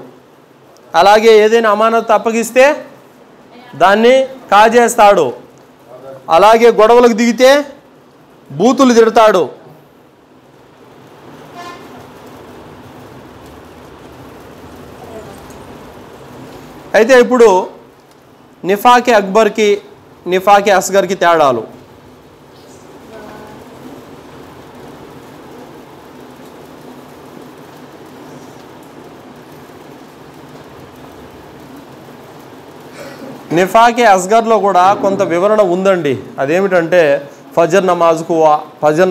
అలాగే ఏదైనా అమానత్ అప్పగిస్తే దాన్ని కాజేస్తాడు, అలాగే గొడవలకు దిగితే బూతులు తిడతాడు, అయితే ఇప్పుడు నిఫాకి అక్బర్కి నిఫాకి అస్గర్కి తేడాలు. నిఫాకి అస్గర్లో కూడా కొంత వివరణ ఉందండి. అదేమిటంటే ఫజర్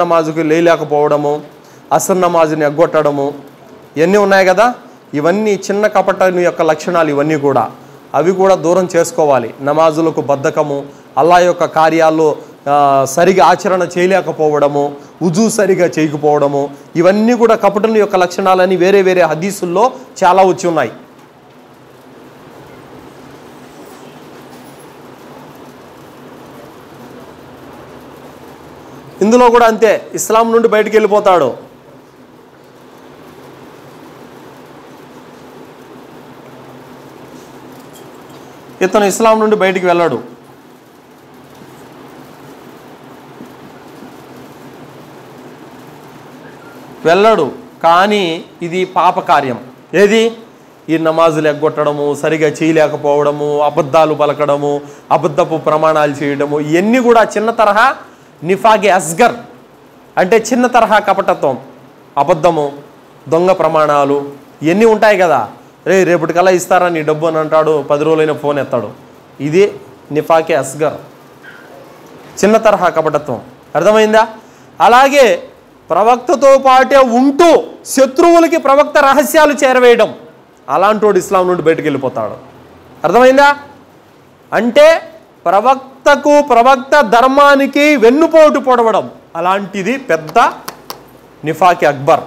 నమాజుకు లేలేకపోవడము, అసర్ నమాజుని ఎగ్గొట్టడము, ఇవన్నీ ఉన్నాయి కదా. ఇవన్నీ చిన్న కపటని యొక్క లక్షణాలు. ఇవన్నీ కూడా అవి కూడా దూరం చేసుకోవాలి. నమాజులకు బద్ధకము, అల్లా యొక్క కార్యాల్లో సరిగా ఆచరణ చేయలేకపోవడము, ఉజూ సరిగా చేయకపోవడము, ఇవన్నీ కూడా కపటుని యొక్క లక్షణాలని వేరే వేరే హదీసుల్లో చాలా వచ్చి ఉన్నాయి. ఇందులో కూడా అంతే, ఇస్లాం నుండి బయటికి వెళ్ళిపోతాడు. ఇతను ఇస్లాం నుండి బయటికి వెళ్ళడు కానీ ఇది పాపకార్యం. ఏది? ఈ నమాజులు ఎగ్గొట్టడము, సరిగా చేయలేకపోవడము, అబద్ధాలు పలకడము, అబద్ధపు ప్రమాణాలు చేయడము, ఇవన్నీ కూడా చిన్న తరహా నిఫాకి అస్గర్ అంటే చిన్న తరహా కపటత్వం. అబద్ధము, దొంగ ప్రమాణాలు ఇవన్నీ ఉంటాయి కదా. రేపటికల్లా ఇస్తారా నీ డబ్బు అని అంటాడు, 10 రోజులైనా ఫోన్ ఎత్తాడు. ఇది నిఫాకి అస్గర్, చిన్న తరహా కపటత్వం. అర్థమైందా? అలాగే ప్రవక్తతో పాటే ఉంటూ శత్రువులకి ప్రవక్త రహస్యాలు చేరవేయడం, అలాంటోడు ఇస్లాం నుండి బయటకు వెళ్ళిపోతాడు. అర్థమైందా? అంటే ప్రవక్త ధర్మానికి వెన్నుపోటు పొడవడం, అలాంటిది పెద్ద నిఫాకి అక్బర్.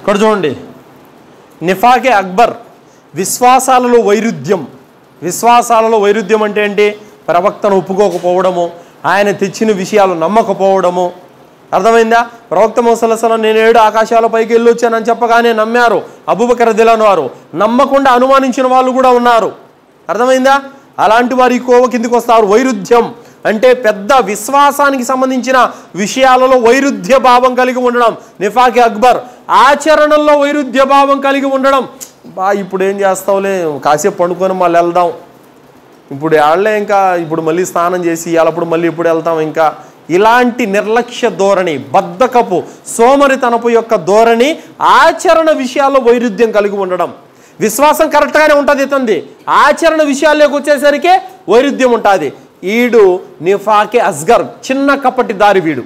ఇక్కడ చూడండి, నిఫాకి అక్బర్ విశ్వాసాలలో వైరుధ్యం అంటే ఏంటి? ప్రవక్తను ఒప్పుకోకపోవడము, ఆయన తెచ్చిన విషయాలు నమ్మకపోవడము. అర్థమైందా? ప్రవక్త ముహమ్మద్ సల్లల్లాహు అలైహి వసల్లం నేను 7 ఆకాశాల పైకి వెళ్ళొచ్చానని చెప్పగానే నమ్మారు అబూబకర్ రదియల్లాహు వారు, నమ్మకుండా అనుమానించిన వాళ్ళు కూడా ఉన్నారు. అర్థమైందా? అలాంటి వారి కోవ కిందికి వస్తారు. వైరుధ్యం అంటే పెద్ద విశ్వాసానికి సంబంధించిన విషయాలలో వైరుధ్య భావం కలిగి ఉండడం నిఫాకి అక్బర్. ఆచరణల్లో వైరుధ్య భావం కలిగి ఉండడం, ఇప్పుడు ఏం చేస్తావులే, కాసేపు పండుకొని మళ్ళీ వెళ్దాం, ఇప్పుడు ఆడలే, ఇంకా ఇప్పుడు మళ్ళీ స్నానం చేసి ఇవాళప్పుడు మళ్ళీ ఇప్పుడు వెళ్తాం, ఇంకా ఇలాంటి నిర్లక్ష్య ధోరణి, బద్ధకపు సోమరితనపు యొక్క ధోరణి, ఆచరణ విషయాల్లో వైరుధ్యం కలిగి ఉండడం. విశ్వాసం కరెక్ట్గానే ఉంటుంది ఇతంది, ఆచరణ విషయాల్లోకి వచ్చేసరికి వైరుధ్యం ఉంటుంది. ఈడు నిఫాకి అస్గర్, చిన్న కపటి దారి వీడు.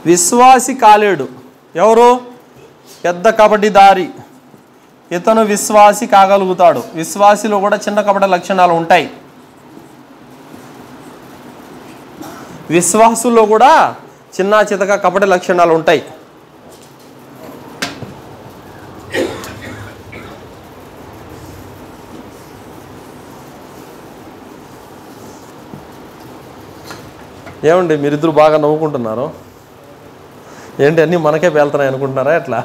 విశ్వాసి కాలేడు. ఎవరు? పెద్ద కపటిదారి. ఇతను విశ్వాసి కాగలుగుతాడు. విశ్వాసిలో కూడా చిన్న కపట లక్షణాలు ఉంటాయి. విశ్వాసుల్లో కూడా చిన్న చితక కపట లక్షణాలు ఉంటాయి. ఏమండి మీరిద్దరు బాగా నవ్వుకుంటున్నారు? ఏంటి అన్నీ మనకే పేలుతున్నాయి అనుకుంటున్నారా ఎట్లా?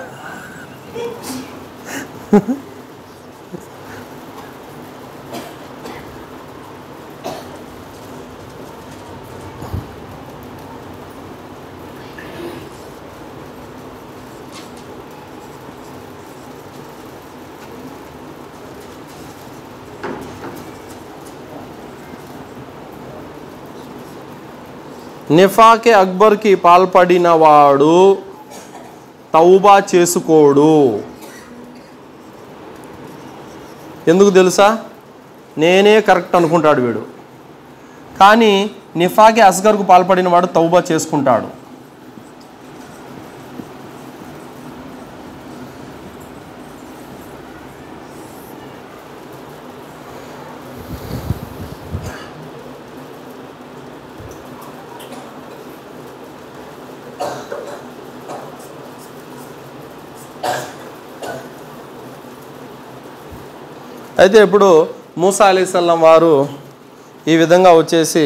నిఫాకే అక్బర్కి పాల్పడిన వాడు తౌబా చేసుకోడు. ఎందుకు తెలుసా? నేనే కరెక్ట్ అనుకుంటాడు వీడు. కానీ నిఫాకే అస్గర్కు పాల్పడిన వాడు తౌబా చేసుకుంటాడు. అయితే ఇప్పుడు మూసా అలైహిస్సలాం వారు ఈ విధంగా వచ్చేసి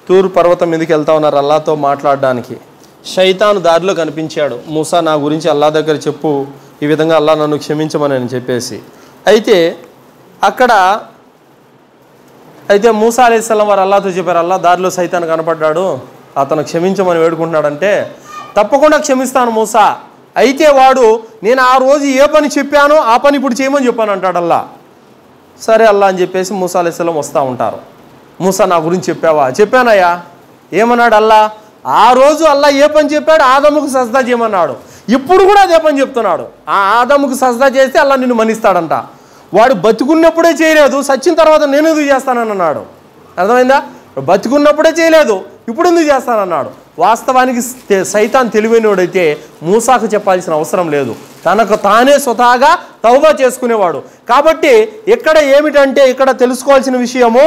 తూర్ పర్వతం మీదకి వెళ్తా ఉన్నారు అల్లాతో మాట్లాడడానికి. శైతాను దారిలో కనిపించాడు. మూసా నా గురించి అల్లా దగ్గర చెప్పు, ఈ విధంగా అల్లా నన్ను క్షమించమని చెప్పేసి. అయితే అక్కడ మూసా అలైహిస్సలాం వారు అల్లాతో చెప్పారు, అల్లా దారిలో సైతాను కనపడ్డాడు, అతను క్షమించమని వేడుకుంటున్నాడంటే తప్పకుండా క్షమిస్తాను మూసా. అయితే వాడు నేను ఆ రోజు ఏ పని చెప్పానో ఆ పని ఇప్పుడు చేయమని చెప్పాను అంటాడు అల్లా. సరే అల్లా అని చెప్పేసి మూసా అలైహిస్సలాం వస్తూ ఉంటారు. మూసా నా గురించి చెప్పావా? చెప్పానయ్యా. ఏమన్నాడు అల్లా? ఆ రోజు అల్లా ఏ పని చెప్పాడు? ఆదముకు సజ్దా చేయమన్నాడు. ఇప్పుడు కూడా అదే పని చెప్తున్నాడు. ఆ ఆదముకు సజ్దా చేస్తే అల్లా నిన్ను మన్నిస్తాడంట. వాడు బతుకున్నప్పుడే చేయలేదు, సచ్చిన తర్వాత నేను ఎందుకు చేస్తానని అన్నాడు. అర్థమైందా? బతుకున్నప్పుడే చేయలేదు, ఇప్పుడు ఎందుకు చేస్తానన్నాడు. వాస్తవానికి సైతాన్ తెలివైనవాడైతే మూసాకు చెప్పాల్సిన అవసరం లేదు, తనకు తానే స్వతహాగా తౌబా చేసుకునేవాడు. కాబట్టి ఇక్కడ ఏమిటంటే ఇక్కడ తెలుసుకోవాల్సిన విషయము,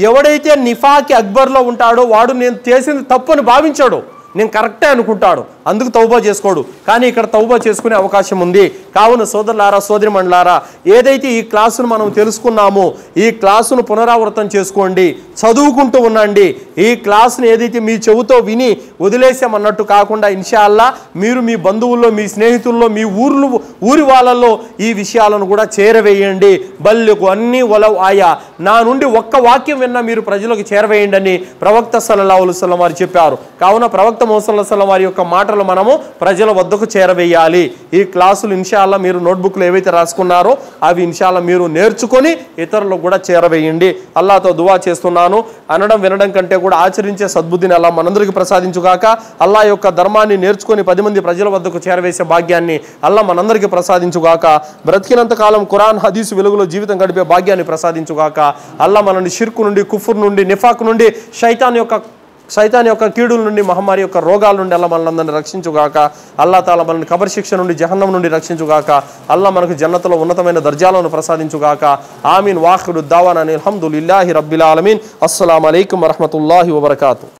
ఎవడైతే నిఫాకి అక్బర్లో ఉంటాడో వాడు నేను చేసింది తప్పు అని భావించాడు, నేను కరెక్టే అనుకుంటాడు, అందుకు తౌబా చేసుకోడు. కానీ ఇక్కడ తౌబా చేసుకునే అవకాశం ఉంది. కావున సోదరులారా, సోదరిమణులారా, ఏదైతే ఈ క్లాసును మనం తెలుసుకున్నామో ఈ క్లాసును పునరావృతం చేసుకోండి, చదువుకుంటూ ఉండండి. ఈ క్లాసును ఏదైతే మీ చెవుతో విని వదిలేసామన్నట్టు కాకుండా ఇన్షాల్లా మీరు మీ బంధువుల్లో, మీ స్నేహితుల్లో, మీ ఊరి వాళ్ళల్లో ఈ విషయాలను కూడా చేరవేయండి. బల్లుకు అన్నీ వలవ్ ఆయా, నా నుండి ఒక్క వాక్యం విన్నా మీరు ప్రజలకు చేరవేయండి అని ప్రవక్త సల్లల్లాహు అలైహి వసల్లం వారు చెప్పారు. కావున ప్రవక్త ముహమ్మద్ సల్లల్లాహు అలైహి వసల్లం వారి యొక్క మాటలు మనము ప్రజల వద్దకు చేరవేయాలి. ఈ క్లాసులు ఇన్షాల్లా మీరు నోట్బుక్లో ఏవైతే రాసుకున్నారో అవి ఇన్షాల్లా మీరు నేర్చుకొని ఇతరులకు కూడా చేరవేయండి. అల్లాహ్తో దువా చేస్తున్నాను, అనడం వినడం కంటే కూడా ఆచరించే సద్బుద్ధిని అల్లాహ్ మనందరికీ ప్రసాదించుగాక. అల్లాహ్ యొక్క ధర్మాన్ని నేర్చుకొని 10 మంది ప్రజల వద్దకు చేరవేసే భాగ్యాన్ని అల్లాహ్ మనందరికీ ప్రసాదించుగాక. బ్రతికినంత కాలం ఖురాన్ హదీసు వెలుగులో జీవితం గడిపే భాగ్యాన్ని ప్రసాదించుగాక. అల్లాహ్ మనల్ని షిర్కు నుండి, కుఫ్ర్ నుండి, నిఫాక్ నుండి, శైతాన్ యొక్క కీడుల నుండి, మహమ్మారి యొక్క రోగాల నుండి అల్లా మనల్ని రక్షించుగాక. అల్లా తాలా మనల్ని కబర్ శిక్ష నుండి, జహన్నం నుండి రక్షించుగాక. అల్లా మనకు జన్నతులో ఉన్నతమైన దర్జాలను ప్రసాదించుగాక. ఆమీన్. వాఖిరు దావానా అల్హమ్దులిల్లాహి రబ్బిల్ ఆలమీన్. అస్సలాము అలైకుం వరహ్మతుల్లాహి వబరకాతుహు.